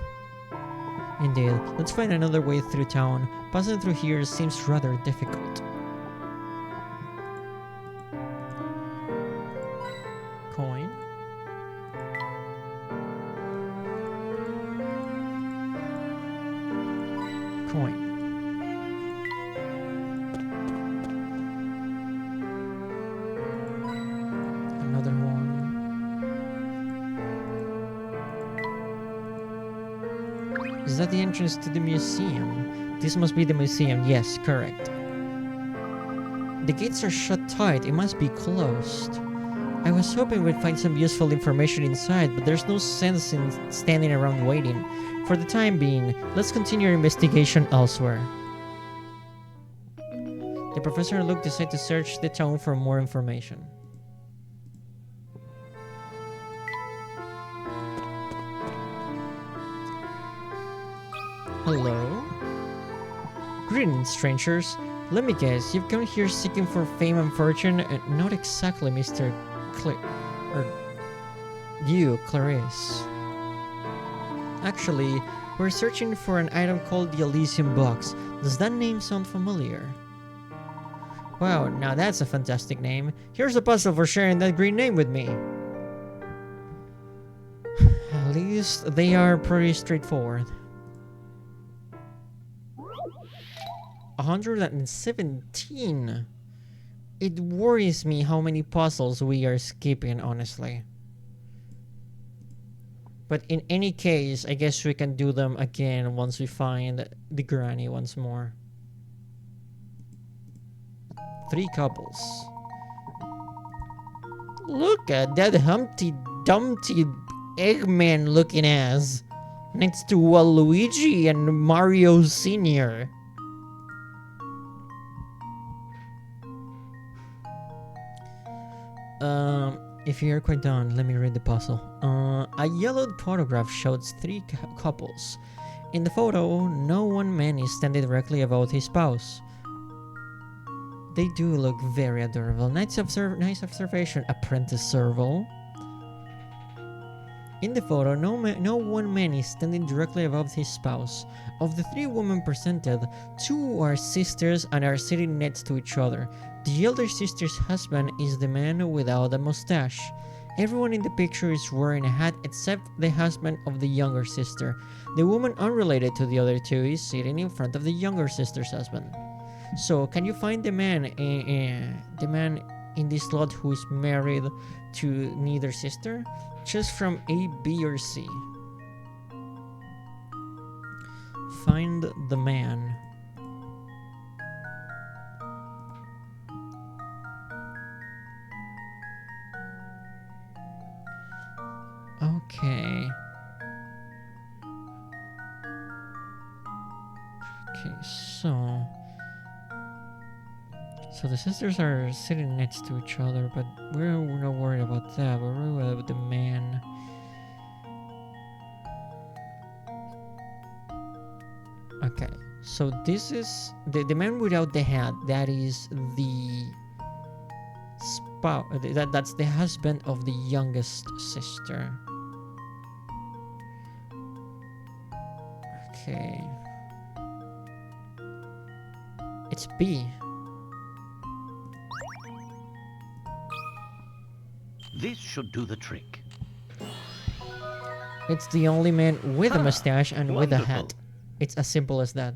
Indeed, let's find another way through town. Passing through here seems rather difficult. Coin. Coin. Another one. Is that the entrance to the museum? This must be the museum. Yes, correct. The gates are shut tight. It must be closed. I was hoping we'd find some useful information inside, but there's no sense in standing around waiting. For the time being, let's continue our investigation elsewhere. The professor and Luke decide to search the town for more information. Hello? Greetings, strangers. Let me guess, you've come here seeking for fame and fortune, not exactly Mr. Clarice. Actually, we're searching for an item called the Elysium Box. Does that name sound familiar? Wow, now that's a fantastic name. Here's a puzzle for sharing that green name with me. At least they are pretty straightforward. 117. It worries me how many puzzles we are skipping, honestly. But in any case, I guess we can do them again once we find the granny once more. 3 couples. Look at that Humpty Dumpty Eggman looking ass next to Waluigi and Mario Sr. If you're quite done, let me read the puzzle. A yellowed photograph shows three couples. In the photo, no one man is standing directly above his spouse. They do look very adorable. Nice observation, Apprentice Serval. In the photo, no one man is standing directly above his spouse. Of the three women presented, two are sisters and are sitting next to each other. The elder sister's husband is the man without a mustache. Everyone in the picture is wearing a hat except the husband of the younger sister. The woman unrelated to the other two is sitting in front of the younger sister's husband. So, can you find the man in this slot who is married to neither sister? Choose from A, B, or C. Find the man. Okay. Okay, so the sisters are sitting next to each other, but we're not worried about that. We're worried about the man. Okay, so this is the man without the hat. That is the spouse. That's the husband of the youngest sister. Okay. It's B. This should do the trick. It's the only man with a mustache and with a Wonderful. hat. It's as simple as that.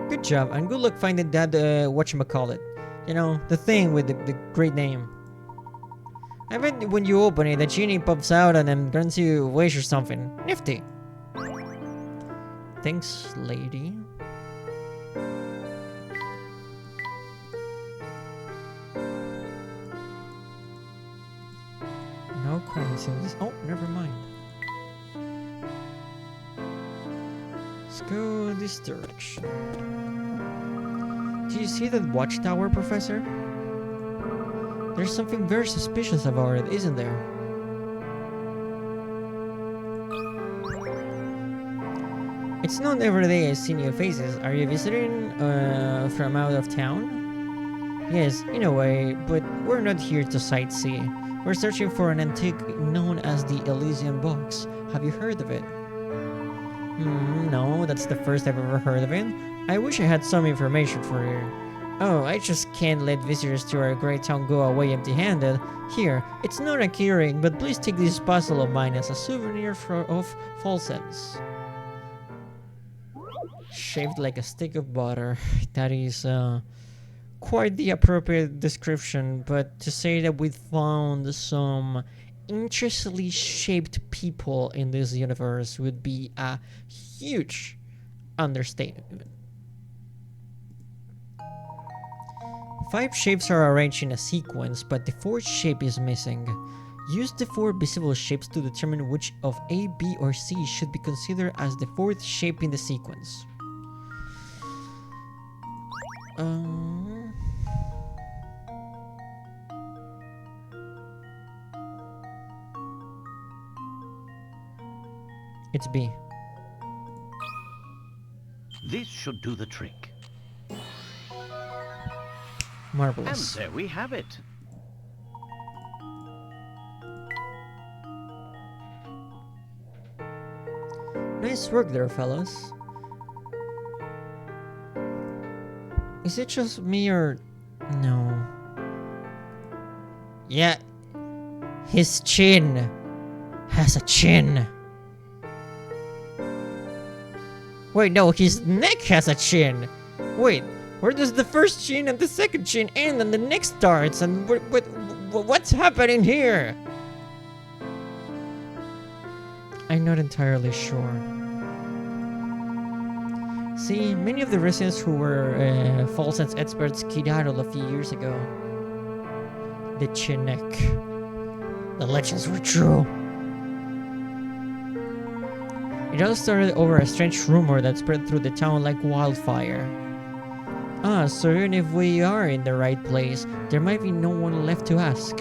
Good job, and good luck finding that, whatchamacallit. You know, the thing with the great name. I bet when you open it, the genie pops out and then grants you a wish or something. Nifty. Thanks, lady. No coins in this. Oh, never mind. Let's go this direction. Do you see that watchtower, Professor? There's something very suspicious about it, isn't there? It's not every day I see new faces. Are you visiting from out of town? Yes, in a way, but we're not here to sightsee. We're searching for an antique known as the Elysian Box. Have you heard of it? No, that's the first I've ever heard of it. I wish I had some information for you. Oh, I just can't let visitors to our great town go away empty-handed. Here, it's not a keyring, but please take this puzzle of mine as a souvenir of Falsen's. Shaped like a stick of butter. That is, quite the appropriate description, but to say that we found some interestingly shaped people in this universe would be a huge understatement. 5 shapes are arranged in a sequence, but the 4th shape is missing. Use the 4 visible shapes to determine which of A, B, or C should be considered as the 4th shape in the sequence. It's B. This should do the trick. And Marvelous. there we have it. Nice work there, fellas. Is it just me or... No. Yeah. His chin has a chin. Wait, no, his neck has a chin. Wait, where does the first chin and the second chin end and the neck starts? And what's happening here? I'm not entirely sure. See, many of the residents who were false sense experts skedaddled a few years ago. The chin neck. The legends were true. It all started over a strange rumor that spread through the town like wildfire. Ah, so even if we are in the right place, there might be no one left to ask.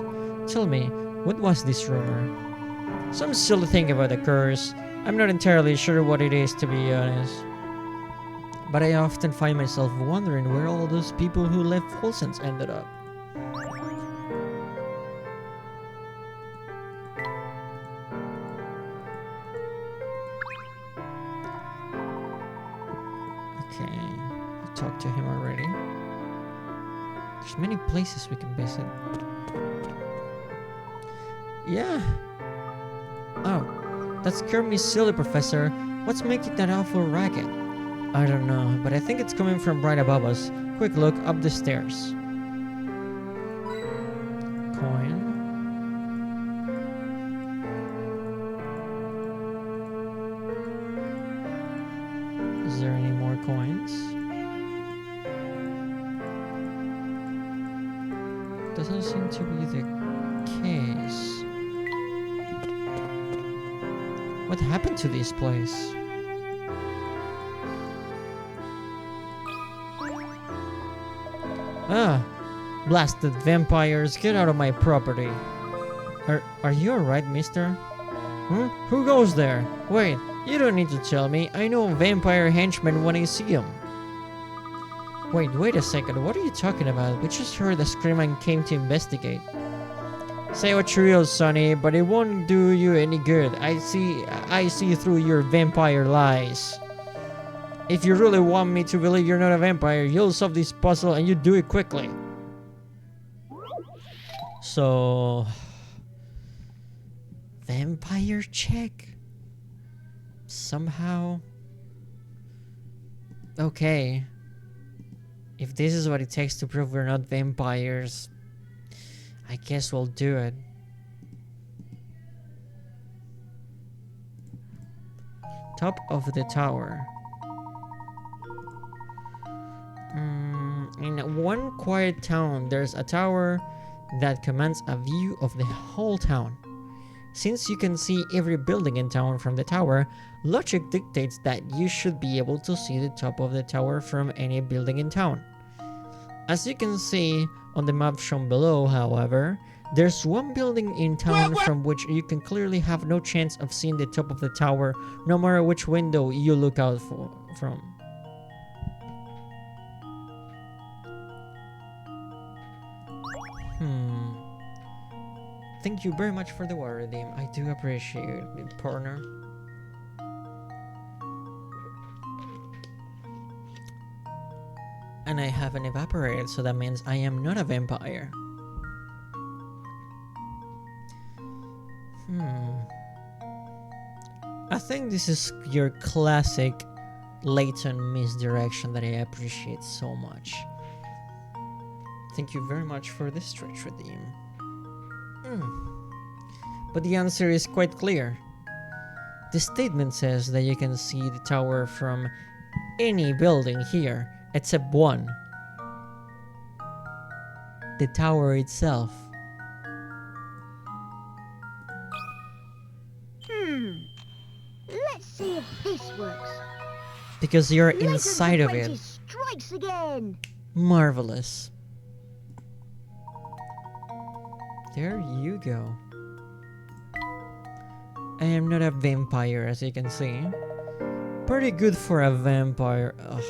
Tell me, what was this rumor? Some silly thing about a curse. I'm not entirely sure what it is, to be honest. But I often find myself wondering where all those people who left Folsens ended up. Okay, we talked to him already. There's many places we can visit. Yeah. Oh, that scared me silly, Professor. What's making that awful racket? I don't know, but I think it's coming from right above us. Quick look up the stairs. Coin. Is there any more coins? Doesn't seem to be the case. What happened to this place? Ah, blasted vampires, get out of my property. Are you alright, mister? Who goes there? Wait, you don't need to tell me. I know vampire henchmen when I see them. Wait a second, what are you talking about? We just heard a scream and came to investigate. Say what you will, Sonny, but it won't do you any good. I see through your vampire lies. If you really want me to believe you're not a vampire, you'll solve this puzzle and you do it quickly. So... vampire check? Somehow... okay. If this is what it takes to prove we're not vampires, I guess we'll do it. Top of the tower. In one quiet town, there's a tower that commands a view of the whole town. Since you can see every building in town from the tower, logic dictates that you should be able to see the top of the tower from any building in town. As you can see on the map shown below, however, there's one building in town from which you can clearly have no chance of seeing the top of the tower, no matter which window you look out from. Thank you very much for the water redeem. I do appreciate it, partner. And I haven't evaporated, so that means I am not a vampire. I think this is your classic LAYTON misdirection that I appreciate so much. Thank you very much for this stretch redeem. But the answer is quite clear. The statement says that you can see the tower from any building here, except one. The tower itself. Let's see if this works. Because you're LAYTON inside of it. strikes again. Marvelous. There you go. I am not a vampire, as you can see. Pretty good for a vampire. Ugh.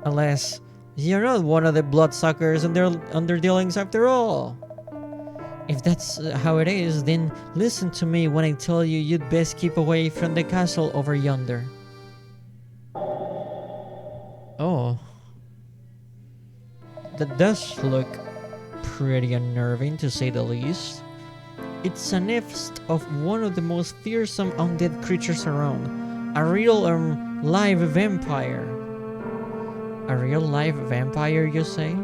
Unless you're not one of the bloodsuckers and their underdealings after all. If that's how it is, then listen to me when I tell you you'd best keep away from the castle over yonder. Oh. That does look pretty unnerving, to say the least. It's a nest of one of the most fearsome undead creatures around. A real live vampire. A real live vampire, you say?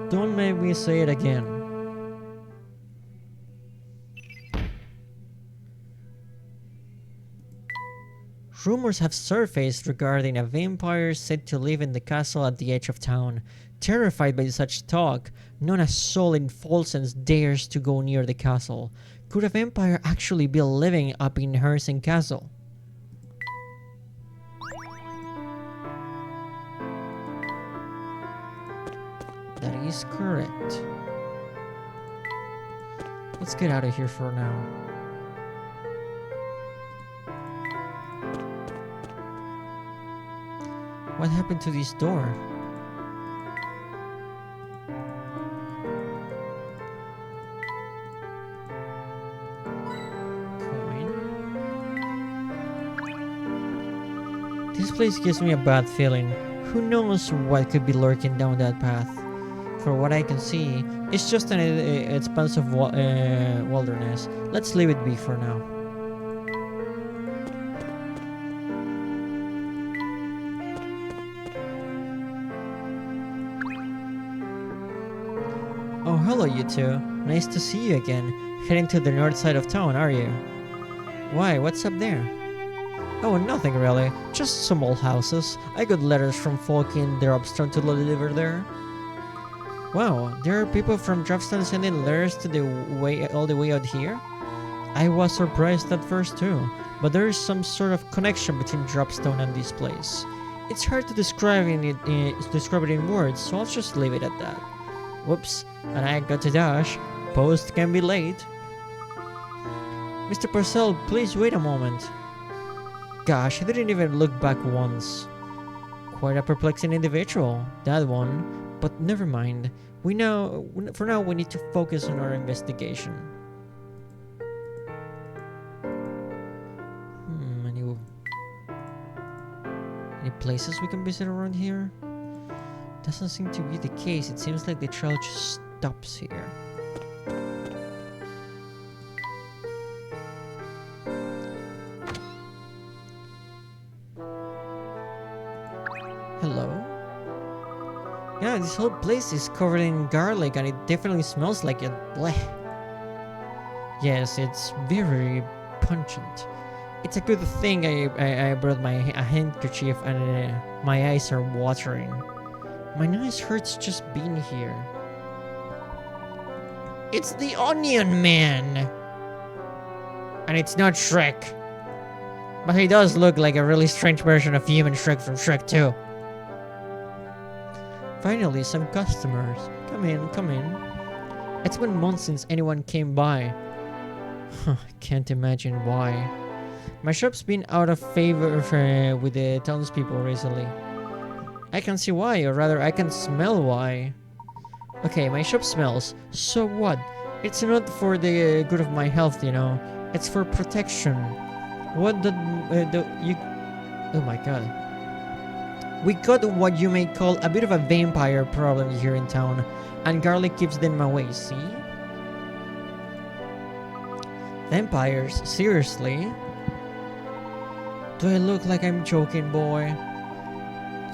Don't make me say it again. Rumors have surfaced regarding a vampire said to live in the castle at the edge of town. Terrified by such talk, not a soul in Folsens dares to go near the castle. Could a vampire actually be living up in Harrison Castle? That is correct. Let's get out of here for now. What happened to this door? Coin. This place gives me a bad feeling. Who knows what could be lurking down that path? For what I can see, it's just an expansive wilderness. Let's leave it be for now. Oh, hello you two. Nice to see you again. Heading to the north side of town, are you? Why, what's up there? Oh, nothing really. Just some old houses. I got letters from folk in Dropstone to deliver there. Wow, there are people from Dropstone sending letters to all the way out here? I was surprised at first too, but there is some sort of connection between Dropstone and this place. It's hard to describe it in words, so I'll just leave it at that. Whoops, and I got to dash. Post can be late. Mr. Purcell, please wait a moment. Gosh, he didn't even look back once. Quite a perplexing individual, that one. But never mind. For now we need to focus on our investigation. Any places we can visit around here? Doesn't seem to be the case. It seems like the trail just stops here. Hello? Yeah, this whole place is covered in garlic and it definitely smells like it. Blech. Yes, it's very pungent. It's a good thing I brought a handkerchief and my eyes are watering. My nose hurts just being here. It's the Onion Man! And it's not Shrek. But he does look like a really strange version of human Shrek from Shrek 2. Finally, some customers. Come in, come in. It's been months since anyone came by. Can't imagine why. My shop's been out of favor with the townspeople recently. I can see why, or rather I can smell why. Okay, my shop smells. So what? It's not for the good of my health, you know. It's for protection. What you... Oh my god. We got what you may call a bit of a vampire problem here in town, and garlic keeps them away, see? Vampires? Seriously? Do I look like I'm joking, boy?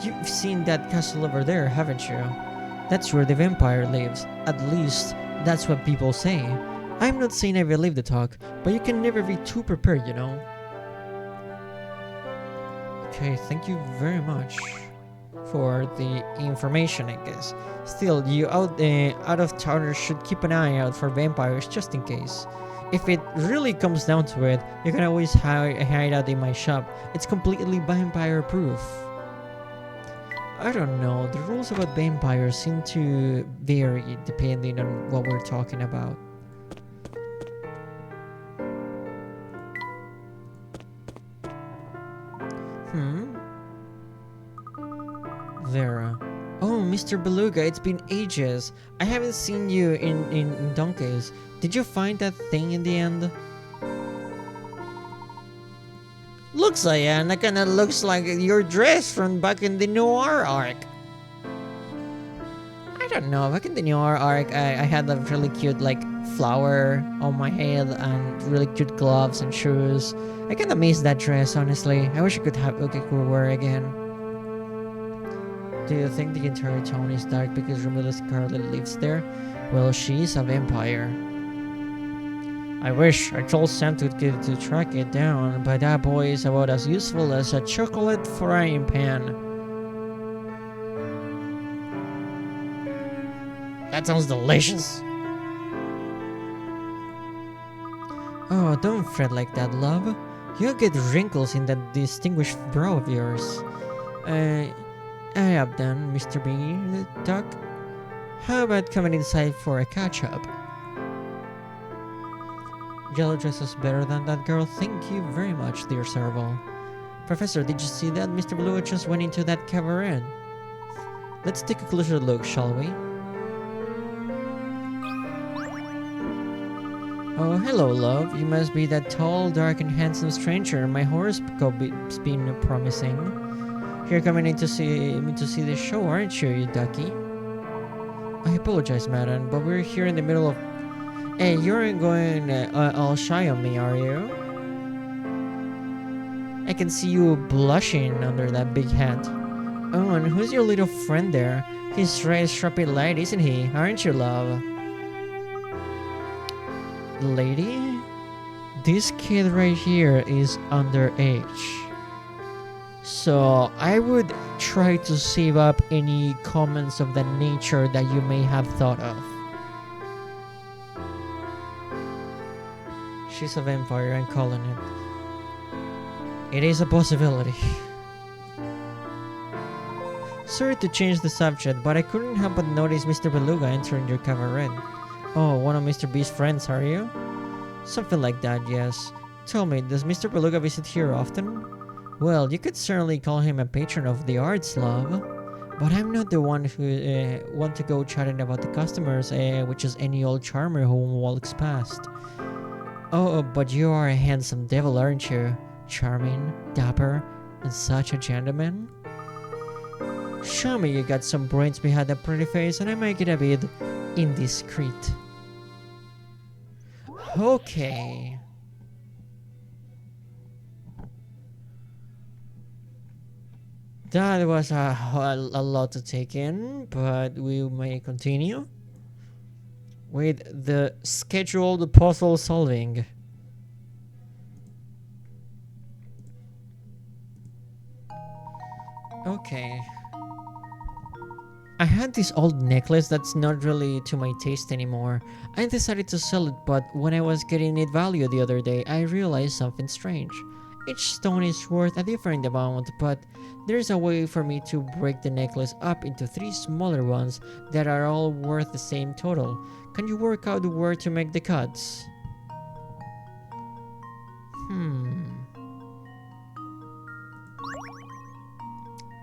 You've seen that castle over there, haven't you? That's where the vampire lives. At least, that's what people say. I'm not saying I believe the talk, but you can never be too prepared, you know? Okay, thank you very much for the information, I guess. Still, you out-of-towners should keep an eye out for vampires just in case. If it really comes down to it, you can always hide out in my shop. It's completely vampire-proof. I don't know, the rules about vampires seem to vary depending on what we're talking about. Vera. Oh, Mr. Beluga, it's been ages. I haven't seen you in donkeys. Did you find that thing in the end? Looks like it, and that kinda looks like your dress from back in the Noir arc. I don't know, back in the Noir arc, I had a really cute, like, flower on my head and really cute gloves and shoes. I kinda miss that dress, honestly. I wish I could wear it again. Do you think the entire town is dark because Romila Scarlet lives there? Well, she's a vampire. I wish I told Sam to track it down, but that boy is about as useful as a chocolate frying pan. That sounds delicious. Oh, don't fret like that, love. You'll get wrinkles in that distinguished brow of yours. I up then, Mr. B, Duck. How about coming inside for a catch-up? Yellow dresses better than that girl. Thank you very much, dear Serval. Professor, did you see that? Mr. Blue just went into that cabaret. Let's take a closer look, shall we? Oh, hello, love. You must be that tall, dark, and handsome stranger my horoscope's been promising. You're coming in to see the show, aren't you, you ducky? I apologize, madam, but we're here in the middle of... Hey, you aren't going all shy on me, are you? I can see you blushing under that big hat. Oh, and who's your little friend there? He's right strappy light, isn't he? Aren't you, love? Lady? This kid right here is underage. So I would try to save up any comments of that nature that you may have thought of. She's a vampire, I'm calling it. It is a possibility. Sorry to change the subject, but I couldn't help but notice Mr. Beluga entering your cabaret. Oh, one of Mr. B's friends, are you? Something like that, yes. Tell me, does Mr. Beluga visit here often? Well, you could certainly call him a patron of the arts, love. But I'm not the one who want to go chatting about the customers, which is any old charmer who walks past. Oh, but you are a handsome devil, aren't you? Charming, dapper, and such a gentleman. Show me you got some brains behind that pretty face, and I might get a bit indiscreet. Okay. That was a lot to take in, but we may continue with the scheduled puzzle solving. Okay. I had this old necklace that's not really to my taste anymore. I decided to sell it, but when I was getting it valued the other day, I realized something strange. Each stone is worth a different amount, but there's a way for me to break the necklace up into 3 smaller ones that are all worth the same total. Can you work out where to make the cuts?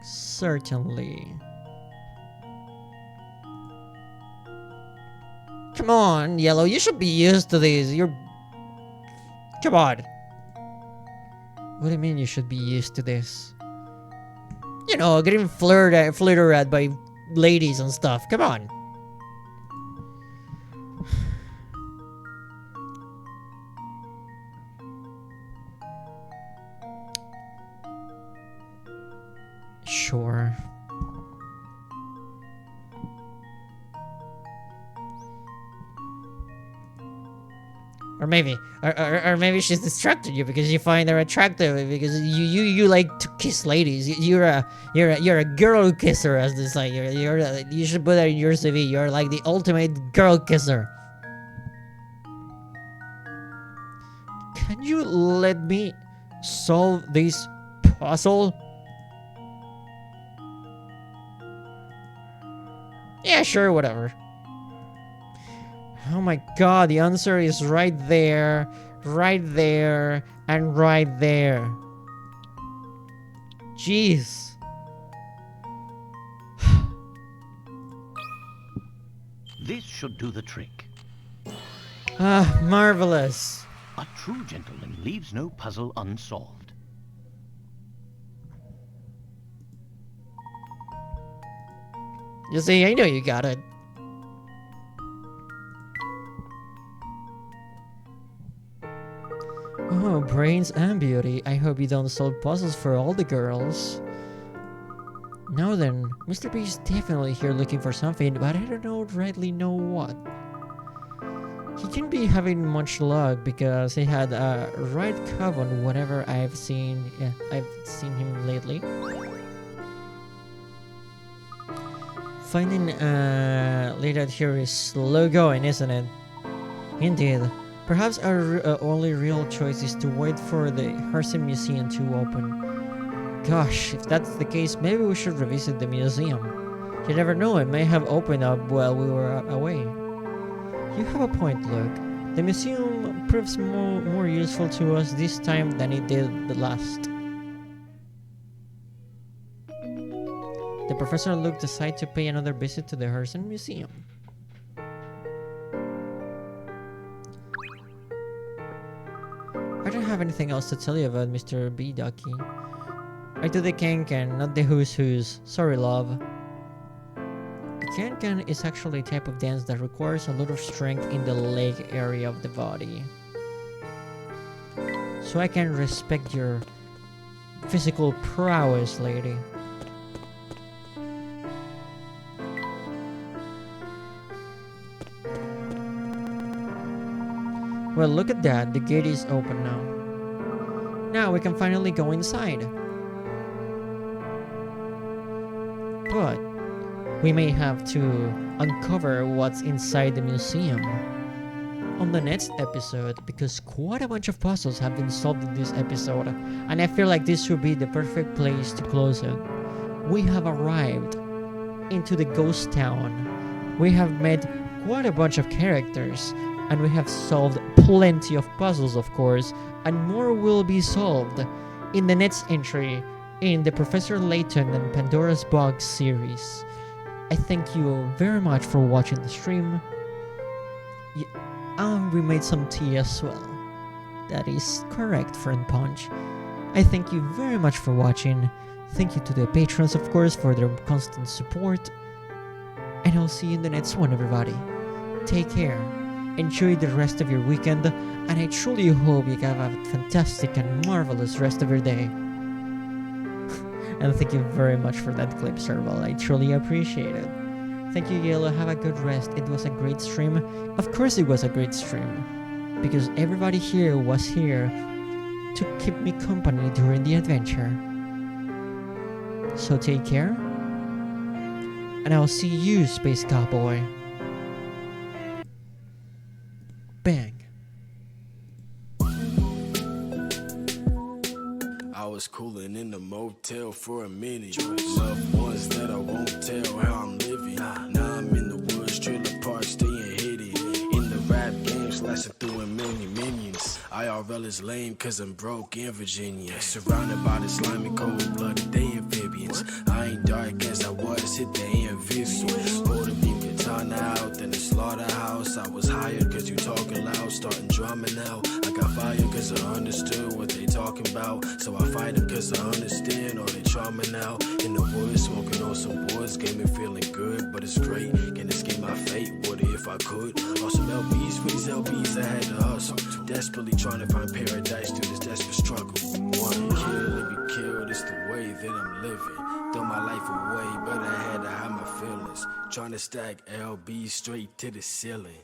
Certainly. Come on, Yellow, you should be used to this. Come on. What do you mean you should be used to this? You know, getting flirted at by ladies and stuff. Come on. Sure. Or maybe she's distracted you because you find her attractive because you like to kiss ladies. You're a girl kisser, as they say. You should put that in your CV. You're like the ultimate girl kisser. Can you let me solve this puzzle? Yeah, sure, whatever. Oh my god, the answer is right there, and right there. Jeez. This should do the trick. Ah, marvelous. A true gentleman leaves no puzzle unsolved. You see, I know you got it. Oh, brains and beauty. I hope you don't solve puzzles for all the girls. Now then, Mr. B is definitely here looking for something, but I don't rightly know what. He can't be having much luck because he had a right cuff on whatever I've seen him lately. Finding late out here is slow going, isn't it? Indeed. Perhaps our only real choice is to wait for the Herzen Museum to open. Gosh, if that's the case, maybe we should revisit the museum. You never know, it may have opened up while we were away. You have a point, Luke. The museum proves more useful to us this time than it did the last. The professor and Luke decide to pay another visit to the Herzen Museum. I don't have anything else to tell you about Mr. B. Ducky. I do the can-can, not the who's. Sorry, love. The can-can is actually a type of dance that requires a lot of strength in the leg area of the body. So I can respect your physical prowess, lady. Well, look at that. The gate is open now. Now we can finally go inside. But we may have to uncover what's inside the museum on the next episode, because quite a bunch of puzzles have been solved in this episode, and I feel like this would be the perfect place to close it. We have arrived into the ghost town. We have met quite a bunch of characters, and we have solved plenty of puzzles, of course, and more will be solved in the next entry in the Professor Layton and Pandora's Box series. I thank you very much for watching the stream. We made some tea as well. That is correct, friend Punch. I thank you very much for watching. Thank you to the patrons, of course, for their constant support. And I'll see you in the next one, everybody. Take care. Enjoy the rest of your weekend, and I truly hope you have a fantastic and marvelous rest of your day. And thank you very much for that clip, Serval. I truly appreciate it. Thank you, Yellow. Have a good rest. It was a great stream. Of course it was a great stream, because everybody here was here to keep me company during the adventure. So take care, and I'll see you, Space Cowboy. Bang. I was cooling in the motel for a minute. Loved ones that I won't tell how I'm living. Now I'm in the woods, trailer park, staying hidden. In the rap game, slashing through a million minions. IRL is lame cause I'm broke in Virginia. Surrounded by the slimy cold-blooded, they amphibians. I ain't dark as I was, hit the amphibian. Pulled a beat katana out, then the slaughterhouse. I was hired cause you talking loud, starting drumming out. I got fired cause I understood what they talking about. So I fight them cause I understand all they trauma now. In the woods, smoking on some woods, game me feeling good, but it's great. Can't escape my fate, would if I could. Awesome LBs, for these LBs I had to hustle. Desperately trying to find paradise through this desperate struggle. Wanna kill and be killed, it's the way that I'm living. Throw my life away, but I had to hide my feelings. Trying to stack LBs straight to the ceiling.